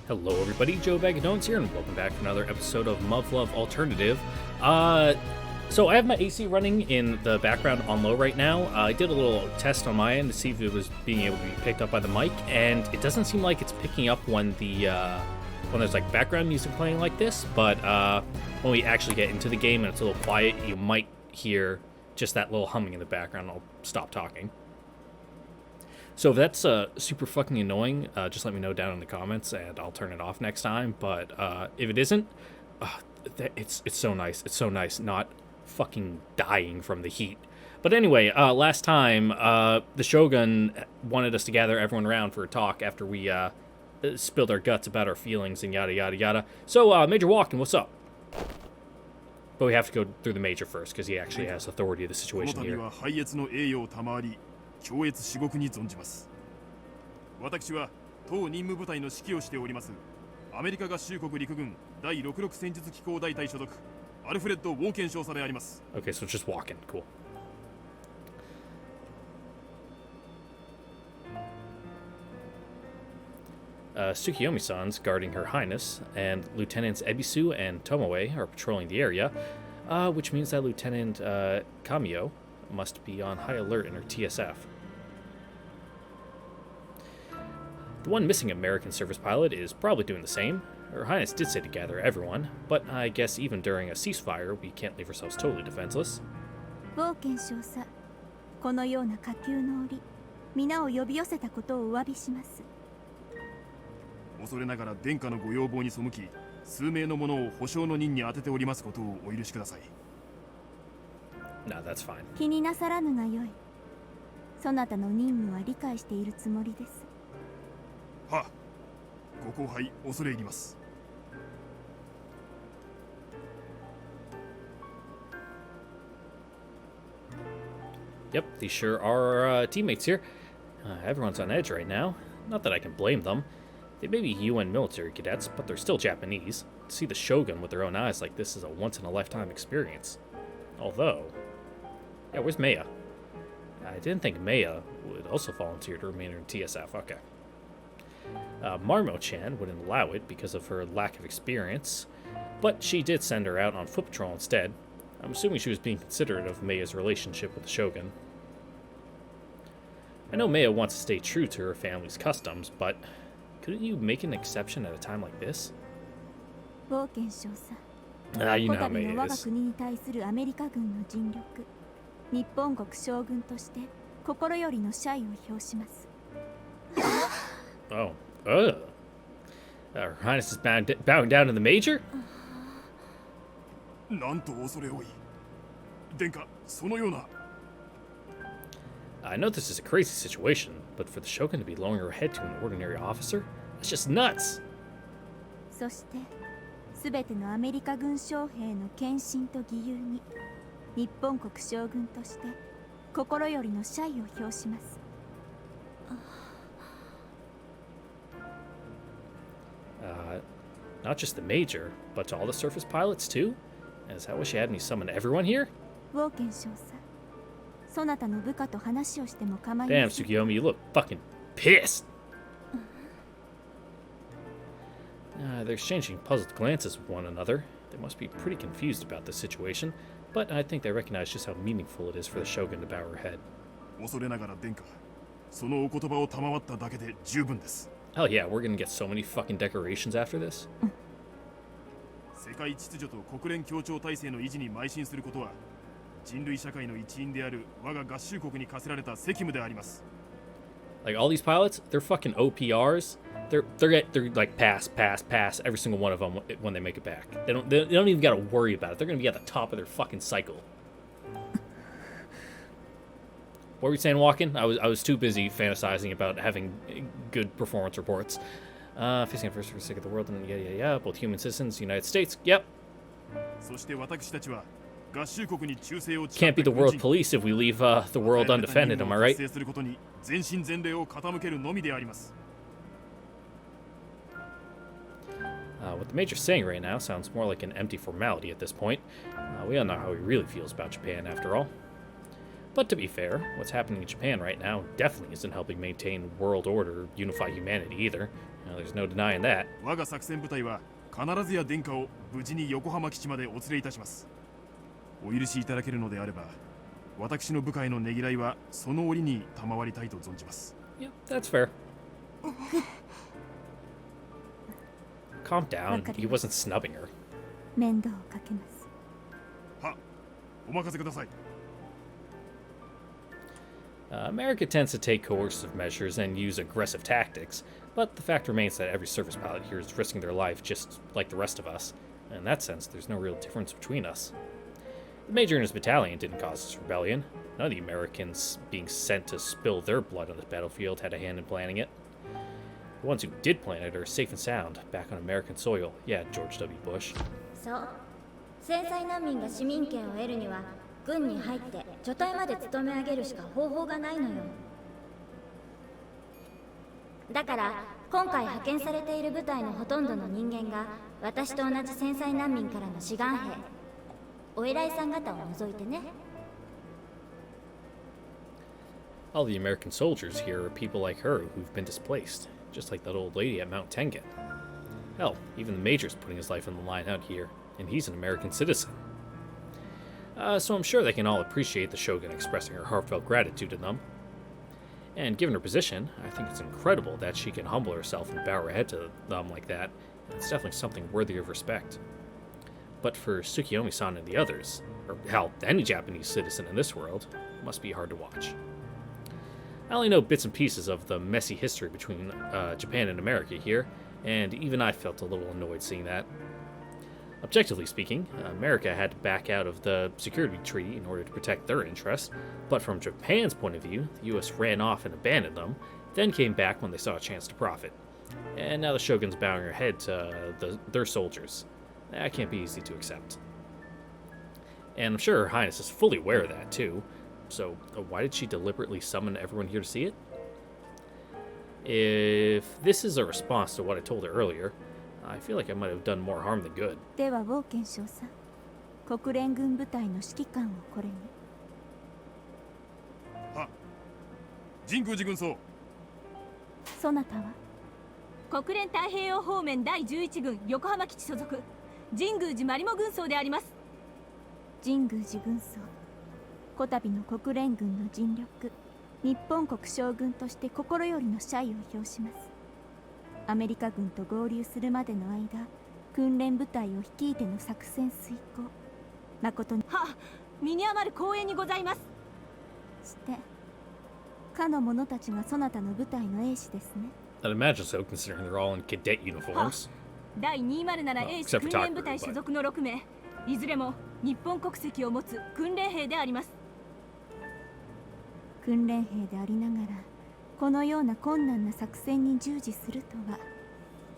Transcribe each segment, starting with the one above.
Hello everybody, Joe Bagadones here, and welcome back to another episode of MUV Love Alternative. So I have my AC running in the background on low right now. I did a little test on my end to see if it was being able to be picked up by the mic, and it doesn't seem like it's picking up when when there's like background music playing like this, but when we actually get into the game and it's a little quiet, you might hear just that little humming in the background. I'll stop talking. So if that's super fucking annoying, just let me know down in the comments and I'll turn it off next time. But if it isn't, it's so nice. It's so nice not fucking dying from the heat. But anyway, last time the Shogun wanted us to gather everyone around for a talk after we spilled our guts about our feelings and yada yada yada. So Major Walken, what's up? But we have to go through the Major first because he actually has authority of the situation here. 強越至極に存じます。私は当任務部隊の指揮をしておりますアメリカ合衆国陸軍第66戦術機構大隊所属アルフレッド・ウォーケン少佐であります。Okay, so just walking. Cool. Tsukiyomi-san's guarding Her Highness, and Lieutenants Ebisu and Tomoe are patrolling the area, which means that Lieutenant Kamiyo must be on high alert in her TSF. The one missing American service pilot is probably doing the same. Her Highness did say to gather everyone, but I guess even during a ceasefire, we can't leave ourselves totally defenseless. ウォーケン少佐、このような火急の折、皆を呼び寄せたことをお詫びします。恐れながら殿下のご要望に背き、数名の者を保証の任に当てておりますことをお許しください。No, that's fine. 気になさらぬがよい。そなたの任務は理解しているつもりです。は、ご後輩恐れ入ります。Yep, these sure are teammates here. Everyone's on edge right now. Not that I can blame them. They may be UN military cadets, but they're still Japanese. To see the Shogun with their own eyes like this is a once-in-a-lifetime experience. Although... Yeah, where's Maya? I didn't think Maya would also volunteer to remain in TSF. Okay. Marmo-chan wouldn't allow it because of her lack of experience, but she did send her out on foot patrol instead. I'm assuming she was being considerate of Maya's relationship with the Shogun. I know Maya wants to stay true to her family's customs, but couldn't you make an exception at a time like this? ウォーケン少佐、 you know how こたび Maya の我が is. 国に対するアメリカ軍の尽力、日本国将軍として心よりの謝意を表します。Oh, Her Highness is bowing down to the Major? なんと恐れ多い。殿下、そのような。I know this is a crazy situation, but for the Shogun to be lowering her head to an ordinary officer? That's just nuts! そして、すべてのアメリカ軍将兵の献身と義勇に、日本国将軍として心よりの謝意を表します。Not just the Major, but to all the surface pilots too? Is that why she had me summon everyone here? ウォーケン少佐、そなたの部下と話をしても構い Damn, ません。 Tsukiyomi, you look fucking pissed! They're exchanging puzzled glances with one another. They must be pretty confused about this situation, but I think they recognize just how meaningful it is for the Shogun to bow her head. 恐れながら殿下、そのお言葉を賜っただけで十分です。Hell yeah, we're gonna get so many fucking decorations after this. 世界秩序と国連協調体制の維持に邁進することは人類社会の一員である我が合衆国に課せられた責務であります。 Like all these pilots, they're fucking OPRs. They're like pass every single one of them when they make it back. They don't even gotta worry about it. They're gonna be at the top of their fucking cycle. What were you saying, Walken? I was too busy fantasizing about having good performance reports. Facing first for the sake of the world and yeah. Both human citizens, United States. Yep. そして私たちは合衆国に忠誠を誓 Can't っ be た the 軍 world 人 police if we leave the world undefended. Am I right? 達成することに全身全霊を傾けるのみであります。What the Major's saying right now sounds more like an empty formality at this point. We all know how he really feels about Japan, after all. But to be fair, what's happening in Japan right now definitely isn't helping maintain world order, unify humanity either. Well, there's no denying that. 我が作戦部隊は必ずや殿下を無事に横浜基地までお連れいたします。お許しいただけるのであれば、私の部下へのねぎらいはその折に賜りたいと存じます。Yep, that's fair. Calm down. He wasn't snubbing her. 面倒をかけます。は、お任せください。America tends to take coercive measures and use aggressive tactics, but the fact remains that every service pilot here is risking their life just like the rest of us. In that sense, there's no real difference between us. The major and his battalion didn't cause this rebellion. None of the Americans being sent to spill their blood on this battlefield had a hand in planning it. The ones who did plan it are safe and sound, back on American soil. Yeah, George W. Bush. そう。戦災難民が市民権を得るには、軍に入って除隊まで務め上げるしか方法がないのよ。だから今回派遣されている部隊のほとんどの人間が私と同じ戦災難民からの志願兵。お偉いさん方を除いてね。All the American soldiers here are people like her who've been displaced, just like that old lady at Mount Tengen. Hell, even the major's putting his life on the line out here, and he's an American citizen. So I'm sure they can all appreciate the Shogun expressing her heartfelt gratitude to them. And given her position, I think it's incredible that she can humble herself and bow her head to them like that. It's definitely something worthy of respect. But for Tsukiyomi-san and the others, or hell, any Japanese citizen in this world, it must be hard to watch. I only know bits and pieces of the messy history between Japan and America here, and even I felt a little annoyed seeing that. Objectively speaking, America had to back out of the security treaty in order to protect their interests, but from Japan's point of view, the US ran off and abandoned them, then came back when they saw a chance to profit. And now the Shogun's bowing her head to their soldiers. That can't be easy to accept. And I'm sure Her Highness is fully aware of that, too. So why did she deliberately summon everyone here to see it? If this is a response to what I told her earlier, I feel like I might have done more harm than good. ではウォーケン少佐、国連軍部隊の指揮官をこれに。は、神宮寺軍曹。そなたは国連太平洋方面第11軍横浜基地所属神宮寺マリモ軍曹であります。神宮寺軍曹、こたびの国連軍の尽力、日本国将軍として心よりの謝意を表します。アメリカ軍と合流するまでの間、訓練部隊を率いての作戦遂行、誠には、身に余る光栄にございます。して、かの者たちがそなたの部隊の英士ですね。I'd imagine so, considering they're all in cadet uniforms. 第207英士訓練部隊所属の6名、いずれも日本国籍を持つ訓練兵であります。訓練兵でありながら、このような困難な作戦に従事するとは、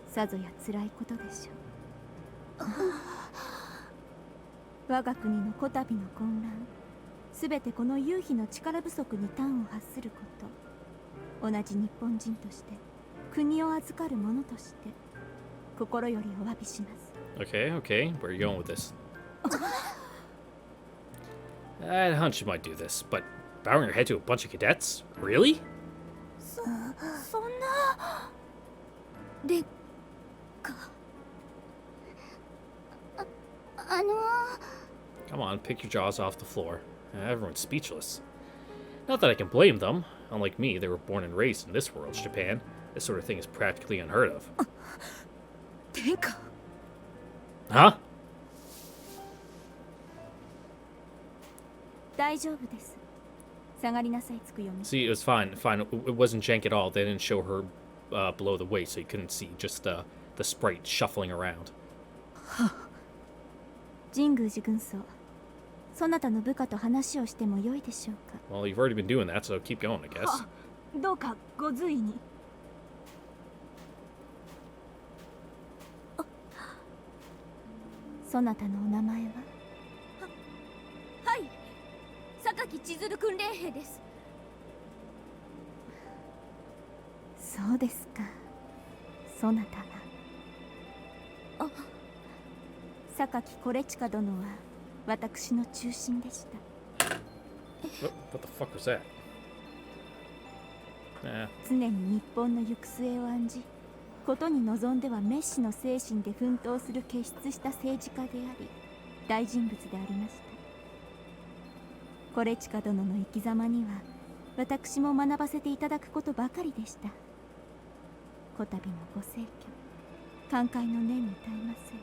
さぞや辛いことでしょう。我が国のこたびの混乱、すべてこの夕日の力不足に端を発すること、同じ日本人として、国を預かる者として、心よりお詫びします。Okay, where are you going with this? I had a hunch you might do this, but bowing your head to a bunch of cadets? Really? そんなでかCome on, pick your jaws off the floor. Everyone's speechless. Not that I can blame them. Unlike me, they were born and raised in this world's Japan. This sort of thing is practically unheard of. 殿下 Huh? 大丈夫です。下がりなさい、つくよみ。 See, it was fine. It wasn't jank at all. They didn't show her below the waist, so you couldn't see just the sprite shuffling around. 神宮寺軍曹、そなたの部下と話をしてもよいでしょうか。 Well, you've already been doing that, so keep going, I guess. どうかご随意に。そなたのお名前は？はい、榊千鶴訓練兵です。そうですか。そなたが。榊コレチカ殿は私の中心でした。What the fuck was that? 常に日本の行く末を案じ、ことに臨んではメッシの精神で奮闘する傑出した政治家であり大人物でありました。コレチカ殿の生き様には私も学ばせていただくことばかりでした。こたびのご逝去、感慨の念に堪えません。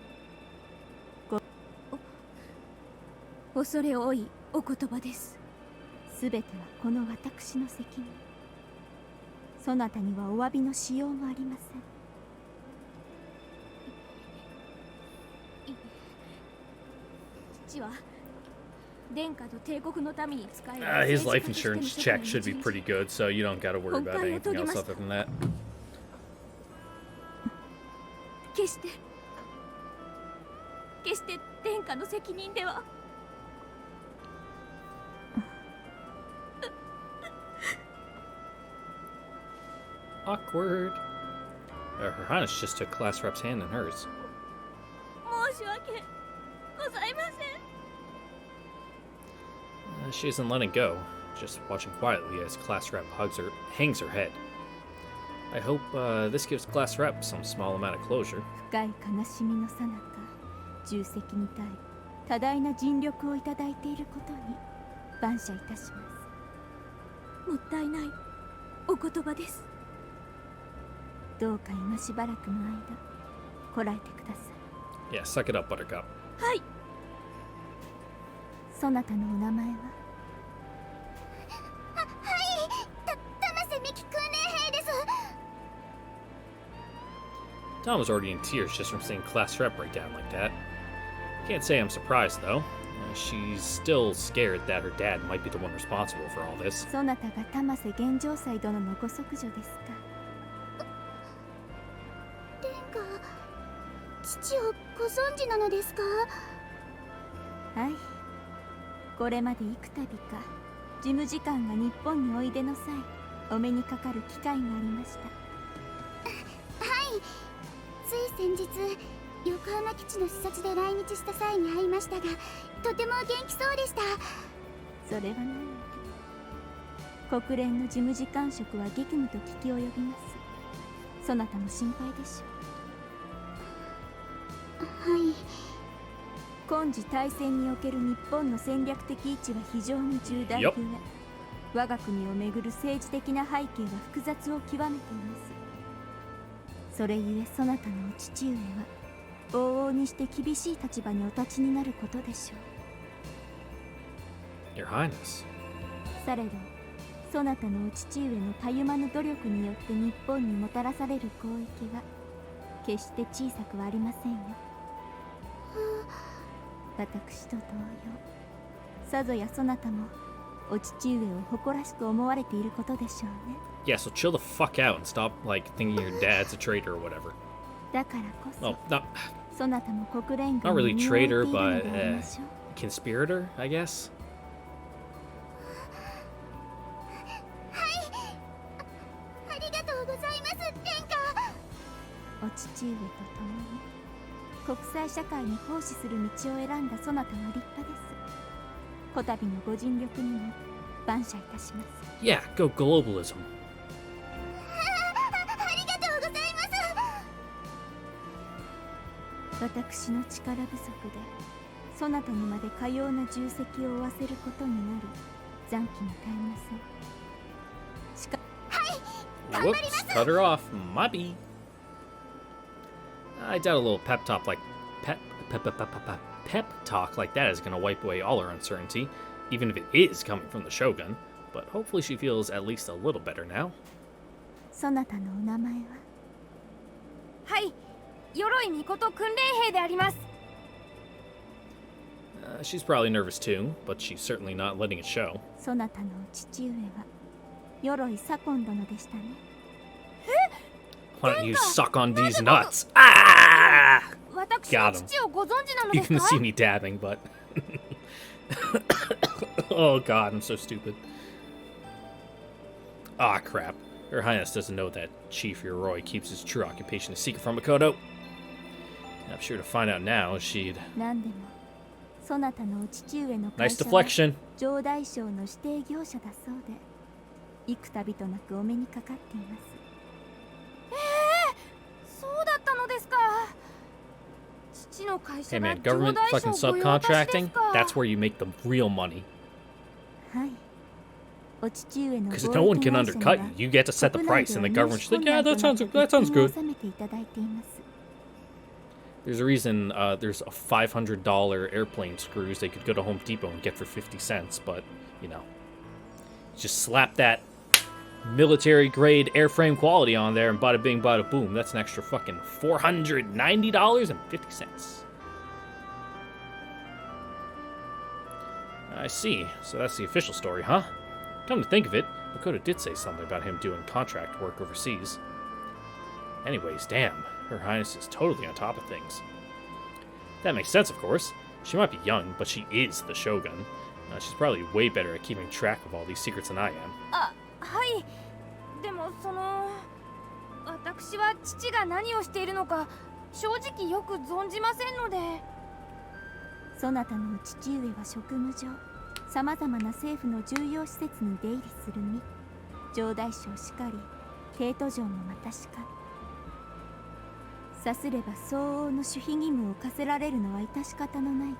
恐れ多いお言葉です。すべてはこの私の責任。そなたにはお詫びのしようもありません。父は殿下と帝国のために使える His life insurance check should be pretty good, so you don't gotta worry about anything else other than that. 決して殿下の責任では。Awkward. Her Highness just took Class Rep's hand in hers. 申し訳ございません。She isn't letting go, just watching quietly as Class Rep hangs her head. I hope this gives Class Rep some small amount of closure. 深い悲しみの最中、重責に耐え多大な尽力をいただいていることに感謝いたします。もったいないお言葉です。どうか今しばらくの間こらえてください。 Yeah, suck it up, Buttercup. はい。そなたのお名前は？Tom was already in tears just from seeing Class Rep break down like that. Can't say I'm surprised, though. She's still scared that her dad might be the one responsible for all this. そなたが玉瀬玄城斎殿のご息女ですか？殿下、父をご存知なのですか？はい。これまで幾度か事務次官が日本においでの際お目にかかる機会がありました。はい、つい先日横浜基地の視察で来日した際に会いましたが、とても元気そうでした。それは何より国連の事務次官職は激務と聞き及びます。そなたも心配でしょう。はい。今時大戦における日本の戦略的位置は非常に重大ゆえ、我が国をめぐる政治的な背景が複雑を極めています。それゆえそなたのお父上は往々にして厳しい立場にお立ちになることでしょYour Highness. う。されどそなたのお父上のたゆまぬ努力によって日本にもたらされる功益は決して小さくはありませんよ。私と同様、さぞやそなたもお父上を誇らしく思われていることでしょうね。Yeah, so chill the fuck out and stop, like, thinking your dad's a traitor or whatever. だからこそ、 Oh, not そなたも国連軍 really に身を置いている traitor, ので but ありましょう。conspirator, I guess? ありがとうございます、殿下。お父上と共に国際社会に奉仕する道を選んだそなたは立派です。こたびのご尽力にも感謝いたします。 Yeah, go globalism. ありがとうございます。私の力不足でそなたにまでかような重責を負わせることになり残機に耐えません。しか Whoops, cut her off. My bee. I doubt a little pep talk like pep talk like that is gonna wipe away all her uncertainty, even if it is coming from the Shogun. But hopefully she feels at least a little better now. そなたのお名前は？はい、鎧巫女訓練兵であります。She's probably nervous too, but she's certainly not letting it show. そなたのお父上は鎧左近殿でしたね。 Why don't you suck on these nuts? Ah! 私の Got him. 父をご存知なの You です can か？ see me dabbing, but... Oh god, I'm so stupid. Ah, crap. Her Highness doesn't know that Chief Yoroi keeps his true occupation a secret from Makoto. I'm sure to find out now, she'd... 何でもそなたのお父上の Nice 会社は deflection. 上大将の指定業者だそうで幾度となくお目にかかっています。Hey man, government fucking subcontracting, that's where you make the real money. はい。お父上の Because no one can undercut you. You get to set the price, and the government's like, yeah, that sounds good. There's a reason there's a $500 airplane screws they could go to Home Depot and get for 50 cents, but, you know, just slap that military-grade airframe quality on there, and bada bing, bada boom. That's an extra fucking $490.50. I see. So that's the official story, huh? Come to think of it, Makoto did say something about him doing contract work overseas. Anyways, damn, Her Highness is totally on top of things. That makes sense, of course. She might be young, but she is the Shogun. She's probably way better at keeping track of all these secrets than I am. はい。でも私は父が何をしているのか正直よく存じませんので。そなたの父上は職務上、さまざまな政府の重要施設に出入りする身。城代省しかり、帝都城もまたしかり。さすれば相応の守秘義務を課せられるのは致し方のないこ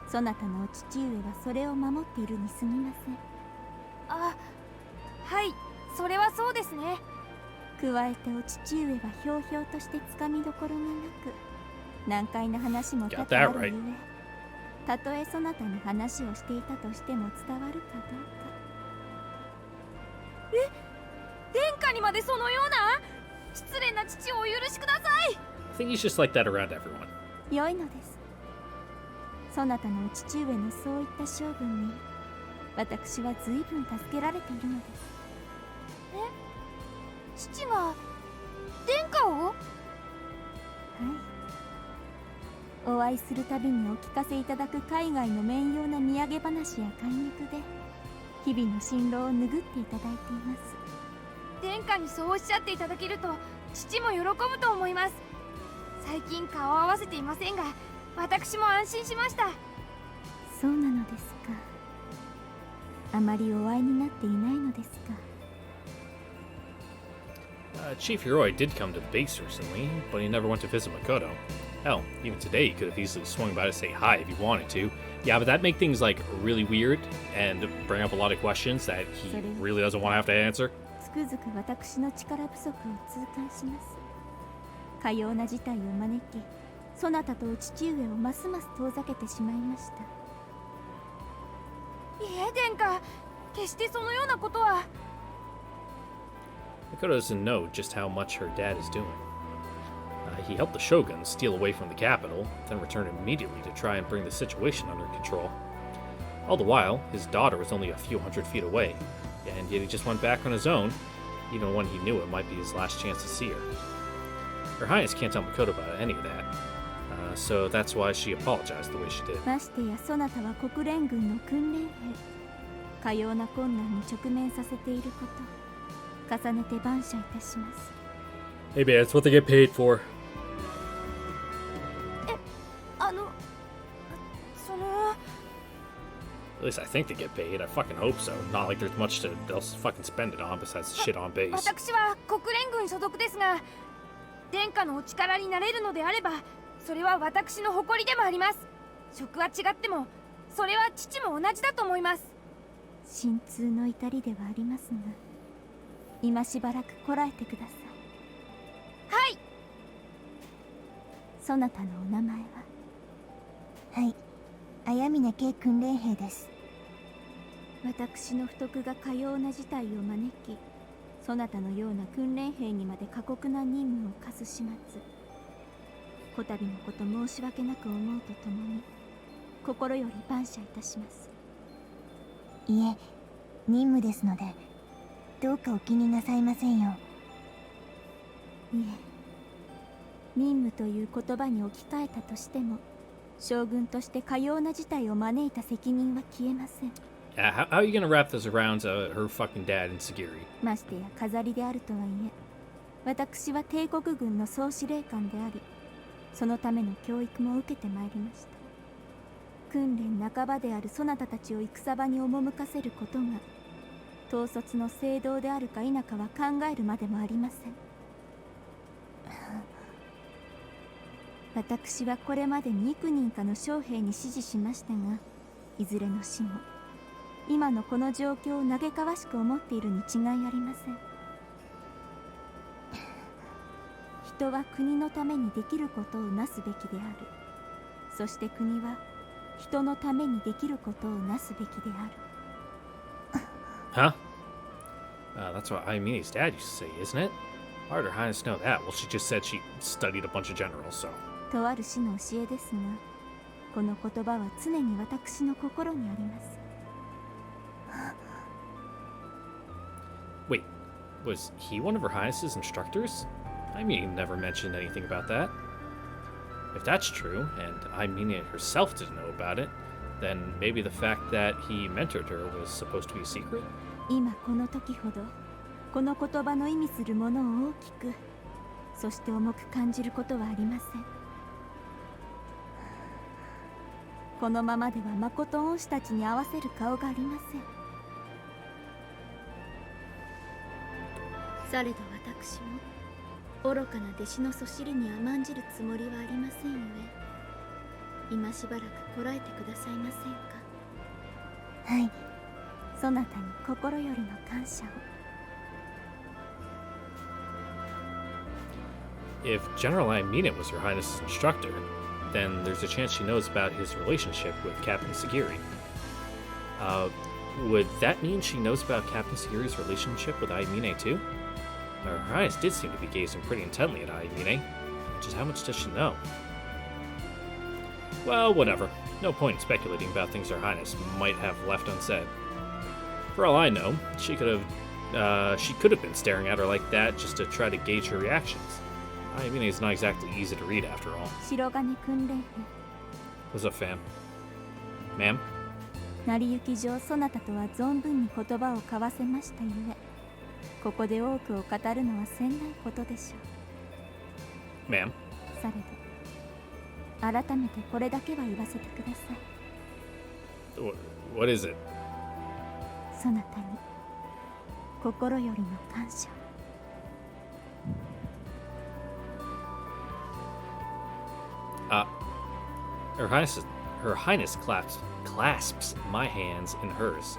と。そなたのお父上はそれを守っているにすぎません。あ、はい、それはそうですね。加えてお父上はひょうひょうとしてつかみどころがなく、難解な話も多々あるゆえ、たとえそなたに話をしていたとしても伝わるかどうか。殿下にまでそのような失礼な父をお許しください。I think he's just like that around everyone. 良いのです。そなたのお父上のそういった性分に私は随分助けられているのです。父が殿下を？はい。お会いするたびにお聞かせいただく海外の面用な土産話や懐肉で日々の辛労を拭っていただいています。殿下にそうおっしゃっていただけると父も喜ぶと思います。最近顔を合わせていませんが私も安心しました。そうなのですか。あまりお会いになっていないのですか。Chief Hiroi did come to the base recently, but he never went to visit Makoto. Hell, even today he could have easily swung by to say hi if he wanted to. Yeah, but that'd make things like really weird and bring up a lot of questions that he really doesn't want to have to answer. つくづく私の力不足を痛感します。かような事態を招き、そなたとお父上をますます遠ざけてしまいました。いえ、殿下、決してそのようなことは。Makoto doesn't know just how much her dad is doing. He helped the shogun steal away from the capital, then returned immediately to try and bring the situation under control. All the while, his daughter was only a few hundred feet away, and yet he just went back on his own, even when he knew it might be his last chance to see her. Her Highness can't tell Makoto about any of that, so that's why she apologized the way she did. ましてやそなたは国連軍の訓練兵。かような困難に直面させていること、重ねて感謝いたします。Hey man, it's what they get paid for. その At least I think they get paid. I fucking hope so. Not like there's much to else fucking spend it on besides shit on base. 私は国連軍所属ですが、殿下のお力になれるのであれば、それは私の誇りでもあります。職は違っても、それは父も同じだと思います。心痛の至りではありますが、今しばらくこらえてください。はい。そなたのお名前は？はい、綾峰系訓練兵です。私の不徳がかような事態を招き、そなたのような訓練兵にまで過酷な任務を課す始末。こたびのこと申し訳なく思うとともに、心より感謝いたします。いえ、任務ですので、どうかお気になさいませんよ。いえ、任務という言葉に置き換えたとしても、将軍としてかような事態を招いた責任は消えません。How are you gonna wrap this around her fucking dad in Sagiri? ましてや飾りであるとはいえ、私は帝国軍の総司令官であり、そのための教育も受けてまいりました。訓練半ばであるそなたたちを戦場に赴かせることが統率の正道であるか否かは考えるまでもありません。私はこれまでに幾人かの将兵に指示しましたが、いずれの死も今のこの状況を嘆かわしく思っているに違いありません。人は国のためにできることをなすべきである。そして国は人のためにできることをなすべきである。Huh? That's what Ayamine's dad used to say, isn't it? How did Her Highness know that? Well, she just said she studied a bunch of generals, so. とある師の教えですが、この言葉は常に私の心にあります。Wait, was he one of Her Highness's instructors? Aimine never mentioned anything about that. If that's true, and Aimine herself didn't know about it, then maybe the fact that he mentored her was supposed to be a secret? 今この時ほどこの言葉の意味するものを大きく、そして重く感じることはありません。このままではまこと恩師たちに合わせる顔がありません。されど私も愚かな弟子のそしりに甘んじるつもりはありませんゆえ、今しばらくこらえてくださいませんか。はい、そなたに心よりの感謝を。If General Aimine was Her Highness's instructor, then there's a chance she knows about his relationship with Captain Sagiri. Would that mean she knows about Captain Sagiri's relationship with Aimine too? Her Highness did seem to be gazing pretty intently at Aimine. Just how much does she know? Well, whatever. No point in speculating about things Her Highness might have left unsaid. For all I know, she could have been staring at her like that just to try to gauge her reactions. Aimine is not exactly easy to read after all. 白金訓練兵。 What's up, fam? Ma'am? 成り行き上そなたとは存分に言葉を交わせましたゆえ、ここで多くを語るのはせんないことでしょう。 Ma'am? されど改めてこれだけは言わせてください。 What is it? そなたに心よりの感謝を。Her Highness clasps my hands in hers.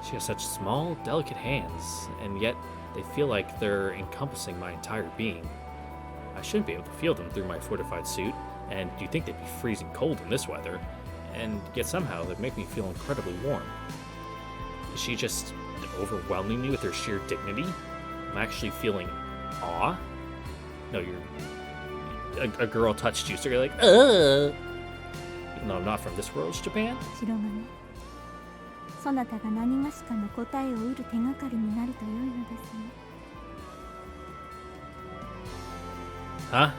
She has such small, delicate hands, and yet they feel like they're encompassing my entire being. I shouldn't be able to feel them through my fortified suit, and you'd think they'd be freezing cold in this weather, and yet somehow they make me feel incredibly warm. Is she just overwhelming me with her sheer dignity? I'm actually feeling awe? No, a girl touched you, so you're like, ugh! Even though I'm not from this world's Japan? 白金、そなたが何がしかの答えを得る手がかりになると良いのですね。Huh?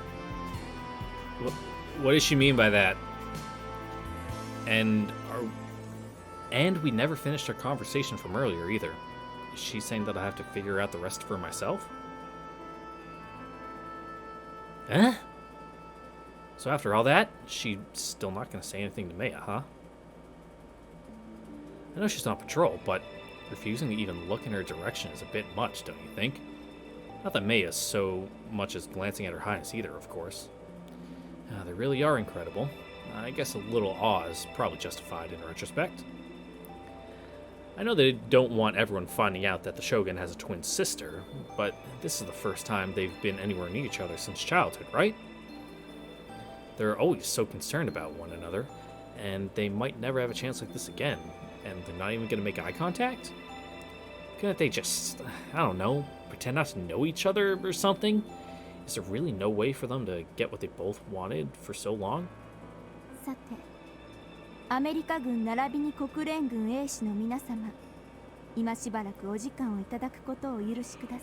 What does she mean by that? And we never finished our conversation from earlier either. Is she saying that I have to figure out the rest for myself? Huh? So after all that, she's still not going to say anything to Maya, huh? I know she's on patrol, but refusing to even look in her direction is a bit much, don't you think? Not that Maya is so much as glancing at Her Highness either, of course. They really are incredible. I guess a little awe is probably justified in retrospect. I know they don't want everyone finding out that the Shogun has a twin sister, but this is the first time they've been anywhere near each other since childhood, right? They're always so concerned about one another, and they might never have a chance like this again, and they're not even going to make eye contact? Couldn't they just, I don't know, pretend not to know each other or something? Is there really no way for them to get what they both wanted for so long? さて、アメリカ軍並びに国連軍英士の皆様、今しばらくお時間をいただくことをお許しください。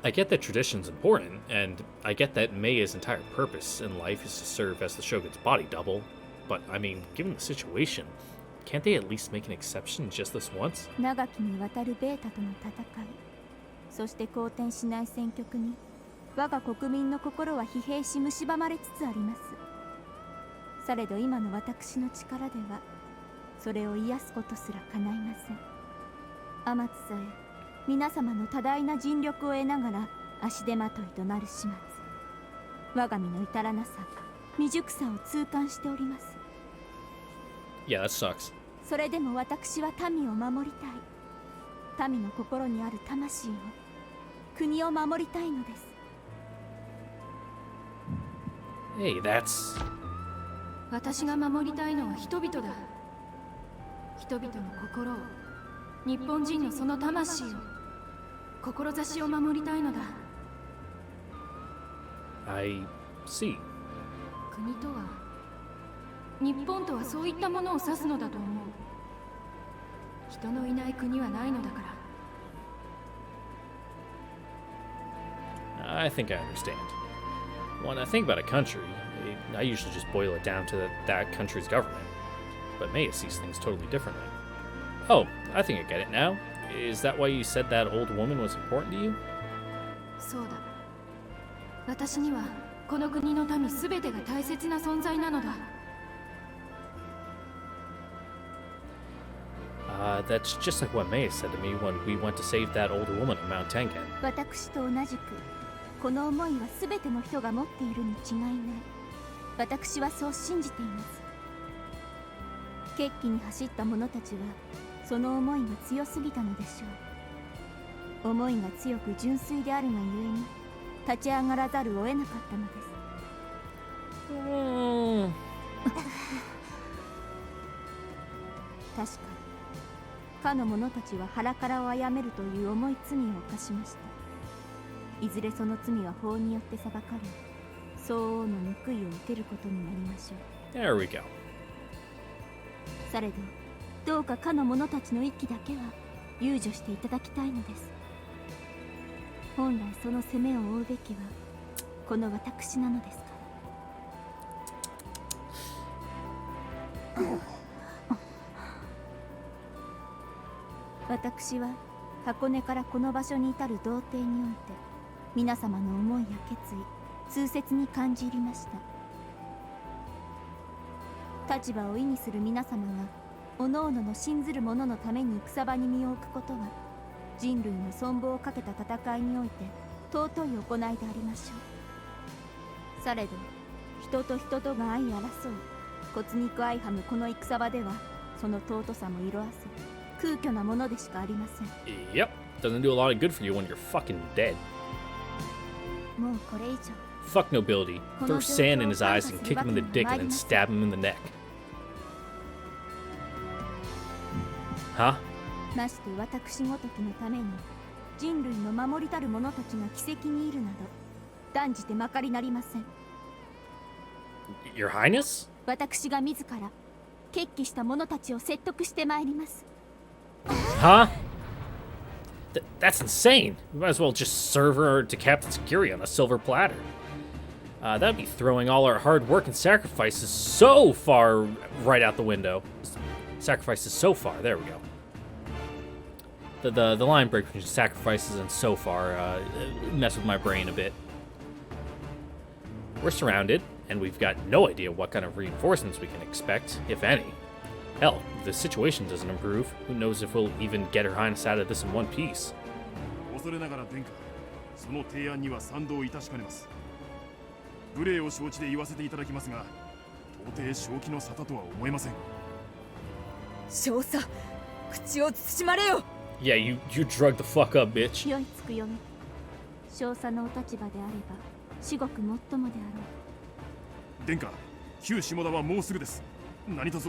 I get that tradition's important, and I get that Mei's entire purpose in life is to serve as the Shogun's body double, but I mean, given the situation, can't they at least make an exception just this once? 長きにわたるベータとの戦い、そして好転しない戦局に我が国民の心は疲弊し蝕まれつつあります。されど今の私の力ではそれを癒すことすら叶いません。天津さえ皆様の多大な尽力を得ながら足手まといとなる始末、我が身の至らなさ、未熟さを痛感しております。 Yeah, that sucks. それでも私は民を守りたい。民の心にある魂を、国を守りたいのです。 Hey, that's... 私が守りたいのは人々だ。人々の心を、日本人のその魂を、志を守りたいのだ。 I see. 国とは、日本とはそういったものを指すのだと思う。人のいない国はないのだから。 I think I understand. When I think about a country, I usually just boil it down to that country's government. But Maya sees things totally differently. Oh, I think I get it now. Is that why you said that old woman was important to you? そうだ。私にはこの国の民すべてが大切な存在なのだ。 That's just like what Maya said to me when we went to save that old woman on Mount Tengen. 私と同じく、この思いは全ての人が持っているに違いない。私はそう信じています。決起に走った者たちは、その思いが強すぎたのでしょう。思いが強く純粋であるがゆえに、立ち上がらざるを得なかったのです。確かに、かの者たちは腹からを殺めるという重い罪を犯しました。いずれその罪は法によって裁かれ、相応の報いを受けることになりましょう。 There we go. されど、どうかかの者たちの一揆だけは宥恕していただきたいのです。本来その責めを負うべきはこの私なのですから。私は箱根からこの場所に至る道程において、皆様の思いや決意、痛切に感じ入りました。立場を意にする皆様が各々の信ずる者のために戦場に身を置くことは、人類の存亡をかけた戦いにおいて尊い行いでありましょう。されど、人と人とが相争う骨肉相はむこの戦場では、その尊さも色あせ空虚なものでしかありません。 Yep. Doesn't do a lot of good for you when you're fucking dead. もうこれ以上 Fuck nobility. Throw sand in his eyes and kick him in the dick and then stab him in the neck. Huh? まして私ごときのために人類の守りたる者たちが奇跡にいるなど、断じてまかりなりません。 Your Highness? 私が自ら決起した者たちを説得してまいります。 Huh? That's insane. We might as well just serve her to Captain Security on a silver platter. That'd be throwing all our hard work and sacrifices so far right out the window. Sacrifices so far. There we go. The line break between sacrifices and so far mess with my brain a bit. We're surrounded, and we've got no idea what kind of reinforcements we can expect, if any. Hell, if the situation doesn't improve, who knows if we'll even get Her Highness out of this in one piece. 恐れながら殿下、その提案には賛同いたしかねます。無礼を承知で言わせていただきますが、到底正気の沙汰とは思えません。少佐、口を慎まれよ。 Yeah, you drug the fuck up, bitch. 良いつくよね。少佐のお立場であれば至極もっともであろう。殿下、旧下田はもうすぐです。何卒。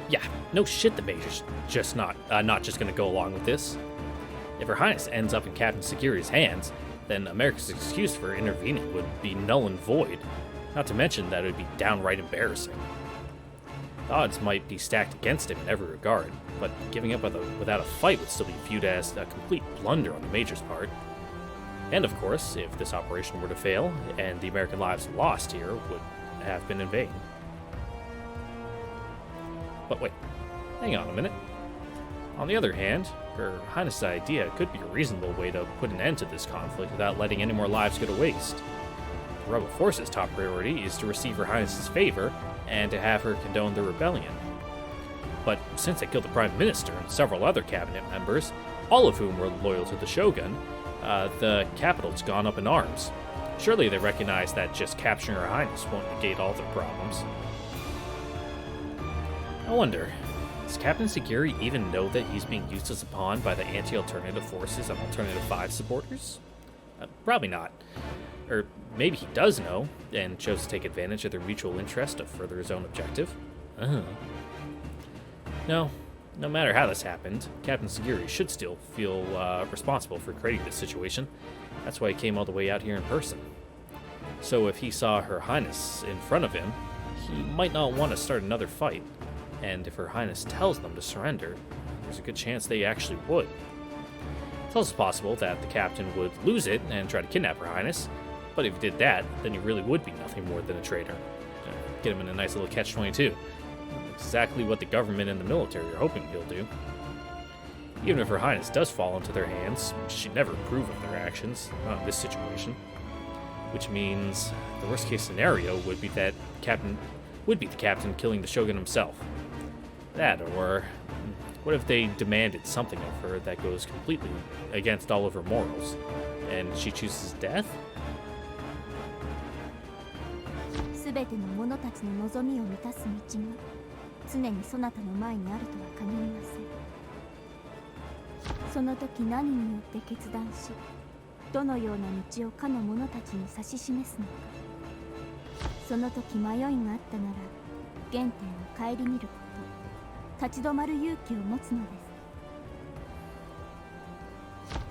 Yeah, no shit the Major's just not just gonna go along with this. If Her Highness ends up in Captain Security's hands, then America's excuse for intervening would be null and void. Not to mention that it would be downright embarrassing. The odds might be stacked against him in every regard, but giving up without a fight would still be viewed as a complete blunder on the Major's part. And of course, if this operation were to fail, and the American lives lost here would have been in vain. But wait, hang on a minute. On the other hand, Her Highness' idea could be a reasonable way to put an end to this conflict without letting any more lives go to waste. The Rebel Force's top priority is to receive Her Highness' favor and to have her condone the rebellion. But since they killed the Prime Minister and several other cabinet members, all of whom were loyal to the shogun, the capital's gone up in arms. Surely they recognize that just capturing Her Highness won't negate all their problems. I wonder, does Captain Sagiri even know that he's being used as a pawn by the anti-alternative forces and Alternative 5 supporters? Probably not. Or maybe he does know, and chose to take advantage of their mutual interest to further his own objective. No matter how this happened, Captain Sagiri should still feel responsible for creating this situation. That's why he came all the way out here in person. So if he saw Her Highness in front of him, he might not want to start another fight. And if Her Highness tells them to surrender, there's a good chance they actually would. It's also possible that the captain would lose it and try to kidnap Her Highness, but if he did that, then he really would be nothing more than a traitor. Get him in a nice little catch-22. Exactly what the government and the military are hoping he'll do. Even if Her Highness does fall into their hands, she'd never approve of their actions, not in this situation. Which means the worst-case scenario would be that the captain killing the shogun himself. That, or what if they demanded something of her that goes completely against all of her morals, and she chooses death? すべての者たちの望みを満たす道が常にそなたの前にあるとは限りません。その時何によって決断し、どのような道をかの者たちに指し示すのか。その時迷いがあったなら原点を顧みること、立ち止まる勇気を持つので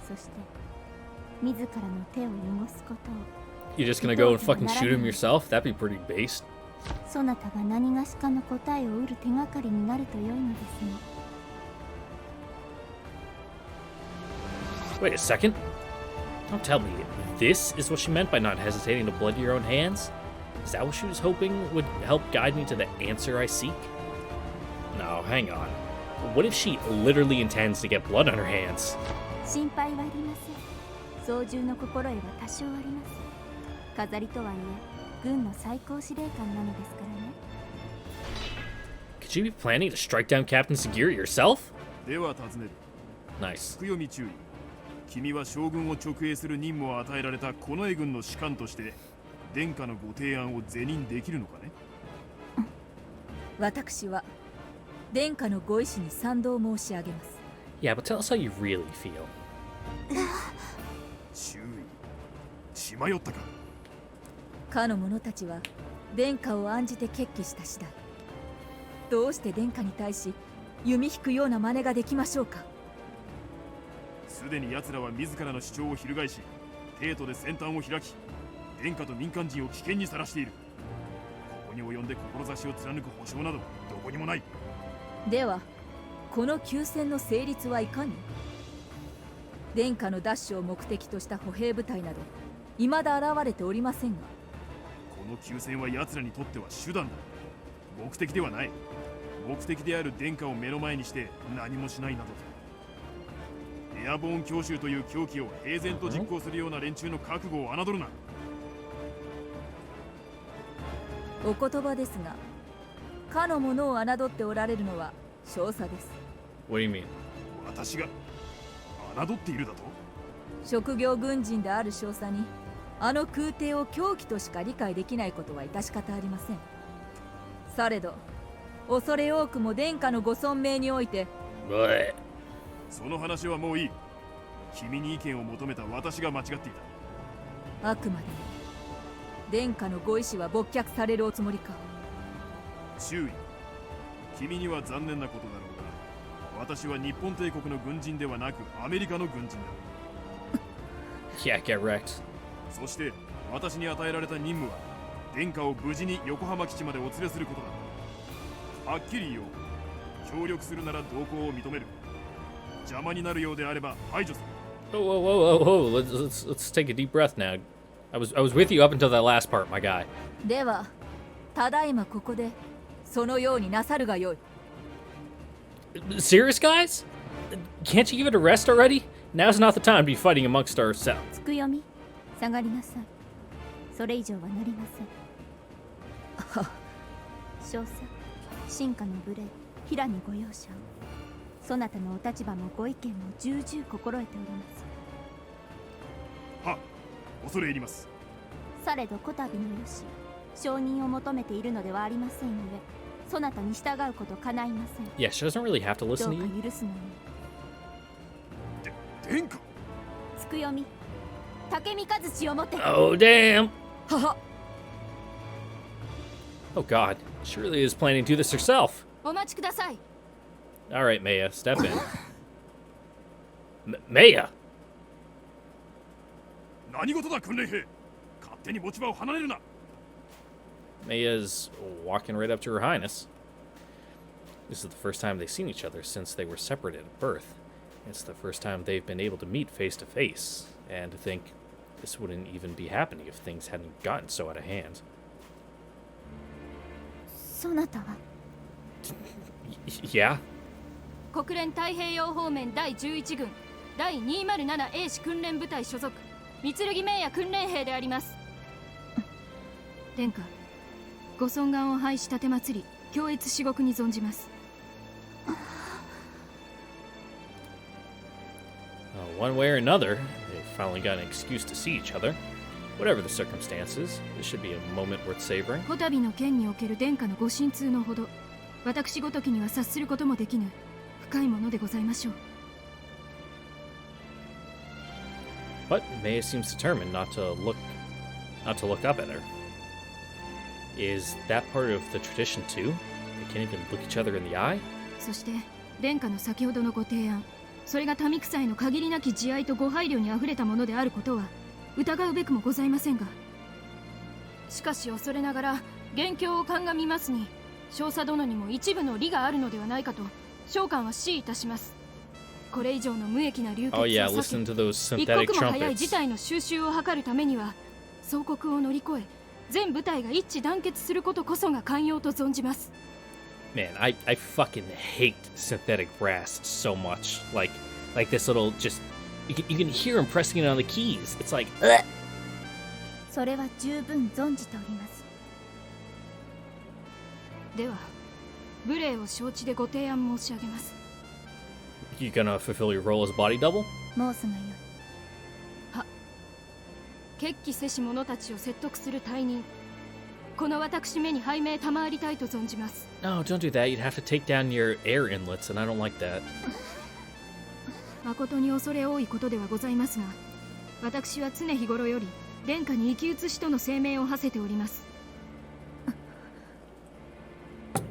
す。そして自らの手を汚すことを。 You're just gonna go and fucking shoot him yourself? That'd be pretty based. そなたが何がしかの答えを得る手がかりになると良いのですね。 Wait a second. Don't tell me this is what she meant by not hesitating to blood your own hands? Is that what she was hoping would help guide me to the answer I seek? No, hang on. What if she literally intends to get blood on her hands? 心配はありません。操縦の心得は多少あります。飾りとはいえ、軍の最高司令官なのですからね。Could you be planning to strike down Captain Sagiri yourself? では尋ねる。 Nice. 福読み注意。君は将軍を直営する任務を与えられた近衛軍の士官として殿下のご提案を是認できるのかね。私は殿下のご意志に賛同申し上げます。 Yeah, but tell us how you really feel. 注意。血迷ったか。かの者たちは殿下を案じて決起した次第。どうして殿下に対し弓引くような真似ができましょうか。すでに奴らは自らの主張を翻し、帝都で先端を開き、殿下と民間人を危険にさらしている。ここに及んで志を貫く保証などどこにもない。ではこの休戦の成立はいかに。殿下の奪取を目的とした歩兵部隊など未だ現れておりませんが。この休戦は奴らにとっては手段だ。目的ではない。目的である殿下を目の前にして何もしないなどと。エアボーン強襲という狂気を平然と実行するような連中の覚悟を侮るな。お言葉ですが、かの者を侮っておられるのは少佐です。 What do you mean? 私が侮っているだと。職業軍人である少佐にあの空挺を狂気としか理解できないことは致し方ありません。されど恐れ多くも殿下のご尊命において。その話はもういい。君に意見を求めた私が間違っていた。あくまでも殿下のご意志は没却されるおつもりか。注意。君には残念なことだろうが、私は日本帝国の軍人ではなくアメリカの軍人だ。Yeah, get wrecked. そして私に与えられた任務は殿下を無事に横浜基地までお連れすることだ。はっきり言おう。協力するなら同行を認める。邪魔になるようであれば排除する。 Whoa. Let's take a deep breath now. I was with you up until that last part, my guy. では、ただいまここでそのようになさるがよい。Serious, guys? Can't you give it a rest already? Now's not the time to be fighting amongst ourselves. つくよみ、下がりなさい。それ以上はなりません。少佐、進化の無礼、平にご容赦を。そなたのお立場もご意見も重々心得ております。は恐れ入ります。されどこたびのよし承認を求めているのではありませんゆえ、そなたに従うこと叶いません。 Yeah, she doesn't really have to ど listen う to you. か許すのに。殿下。つくよみ竹見和志をもて。 Oh, damn! はは Oh, God. She really is planning to do this herself. お待ちください。 All right, Maya, step in. Maya! 何事だ訓練兵。勝手に持ち場を離れるな。Maya's walking right up to Her Highness. This is the first time they've seen each other since they were separated at birth. It's the first time they've been able to meet face to face, and to think this wouldn't even be happening if things hadn't gotten so out of hand. そなたは Yeah? 国連太平洋方面第11軍第 207A 市訓練部隊所属三剣名也訓練兵であります。殿下、ご尊願を拝し立て祭り強越至極に存じます。One way or another, they've finally got an excuse to see each other. Whatever the circumstances, this should be a moment worth savoring. こたびの件における殿下のご心痛のほど、私ごときには察することもできぬ深いものでございましょう。 But Maya seems determined not to look up at her. Is that part of the tradition too? They can't even look each other in the eye? そして殿下の先ほどのご提案、それが民草への限りなき慈愛とご配慮にあふれたものであることは疑うべくもございませんが、しかし恐れながら元凶を鑑みますに少佐殿にも一部の利があるのではないかと召喚は示威いたします。これ以上の無益な流血を Oh yeah, 避 listen け to those 一 synthetic 刻も早い事 trumpets. 態の収拾を図るためには総国を乗り越え全部隊が一致団結することこそが寛容と存じます。 Man, I fucking hate synthetic brass so much. Like this little just you can hear him pressing it on the keys. It's like それは十分存じております。では無礼を承知でご提案申し上げます。 you gonna fulfill your role as body double? 申すがよい。決起せし者たちを説得する大任、この私めに拝命賜りたいと存じます。 No, don't do that. You'd have to take down your air inlets, and I don't like that. 誠に恐れ多いことではございますが、私は常日頃より殿下に生き写しとの声明を馳せております。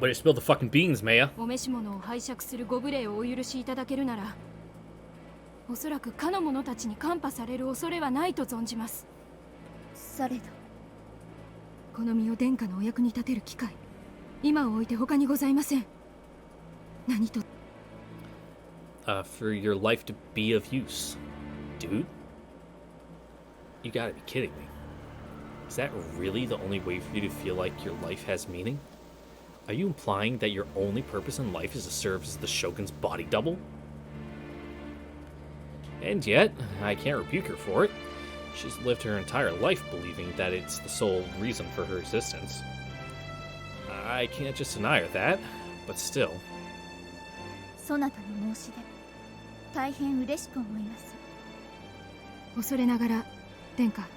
Way to spill the fucking beans, Maya. お召し物を拝借するご無礼をお許しいただけるなら、おそらくかの者たちに看破される恐れはないと存じます。されどこの身を殿下のお役に立てる機会、今を置いて他にございません。何と For your life to be of use. Dude? You gotta be kidding me. Is that really the only way for you to feel like your life has meaning? Are you implying that your only purpose in life is to serve as the Shogun's body double? And yet, I can't rebuke her for it. She's lived her entire life believing that it's the sole reason for her existence. I can't just deny her that, but still. そなたの申し出大変嬉しく思います。恐れながら殿下、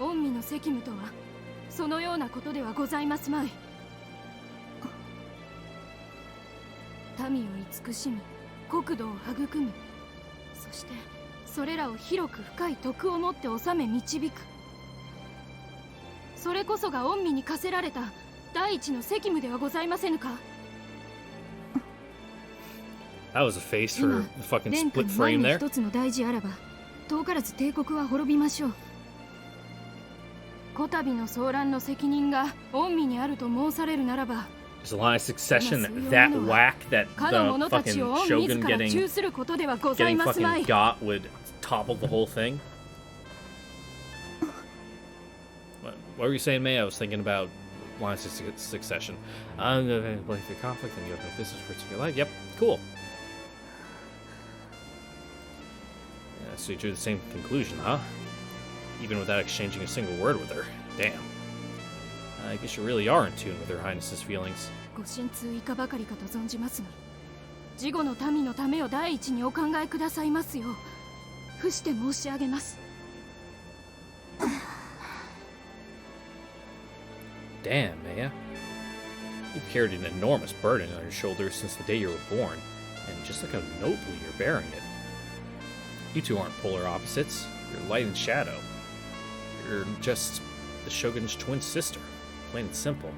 御身の責務とはそのようなことではございますまい。民を慈しみ国土を育み、そしてそれらを広く深い徳をもって治め導く、それこそが御身に課せられた第一の責務ではございませぬか。 That was a face for 今 the fucking 殿下 split に frame 万に there. 一つの大事あらば遠からず帝国は滅びましょう。こたびの騒乱の責任が御身にあると申されるならば、 There's a line of succession that whack that かの the 者たち fucking を御 shogun 自ら getting 中することではございますま fucking い。 got would topple the whole thing. What were you saying, May? I was thinking about lines of succession. I'm going to play for conflict and you have no business for your life. Yep, cool. Yeah, so you drew the same conclusion, huh? Even without exchanging a single word with her. Damn. I guess you really are in tune with Her Highness's feelings. ご心痛いかばかりかと存じますが、事後の民のためを第一にお考えくださいますよう伏して申し上げます。Damn, Maya. You've carried an enormous burden on your shoulders since the day you were born, and just look how nobly you're bearing it. You two aren't polar opposites. You're light and shadow. You're just the Shogun's twin sister, plain and simple.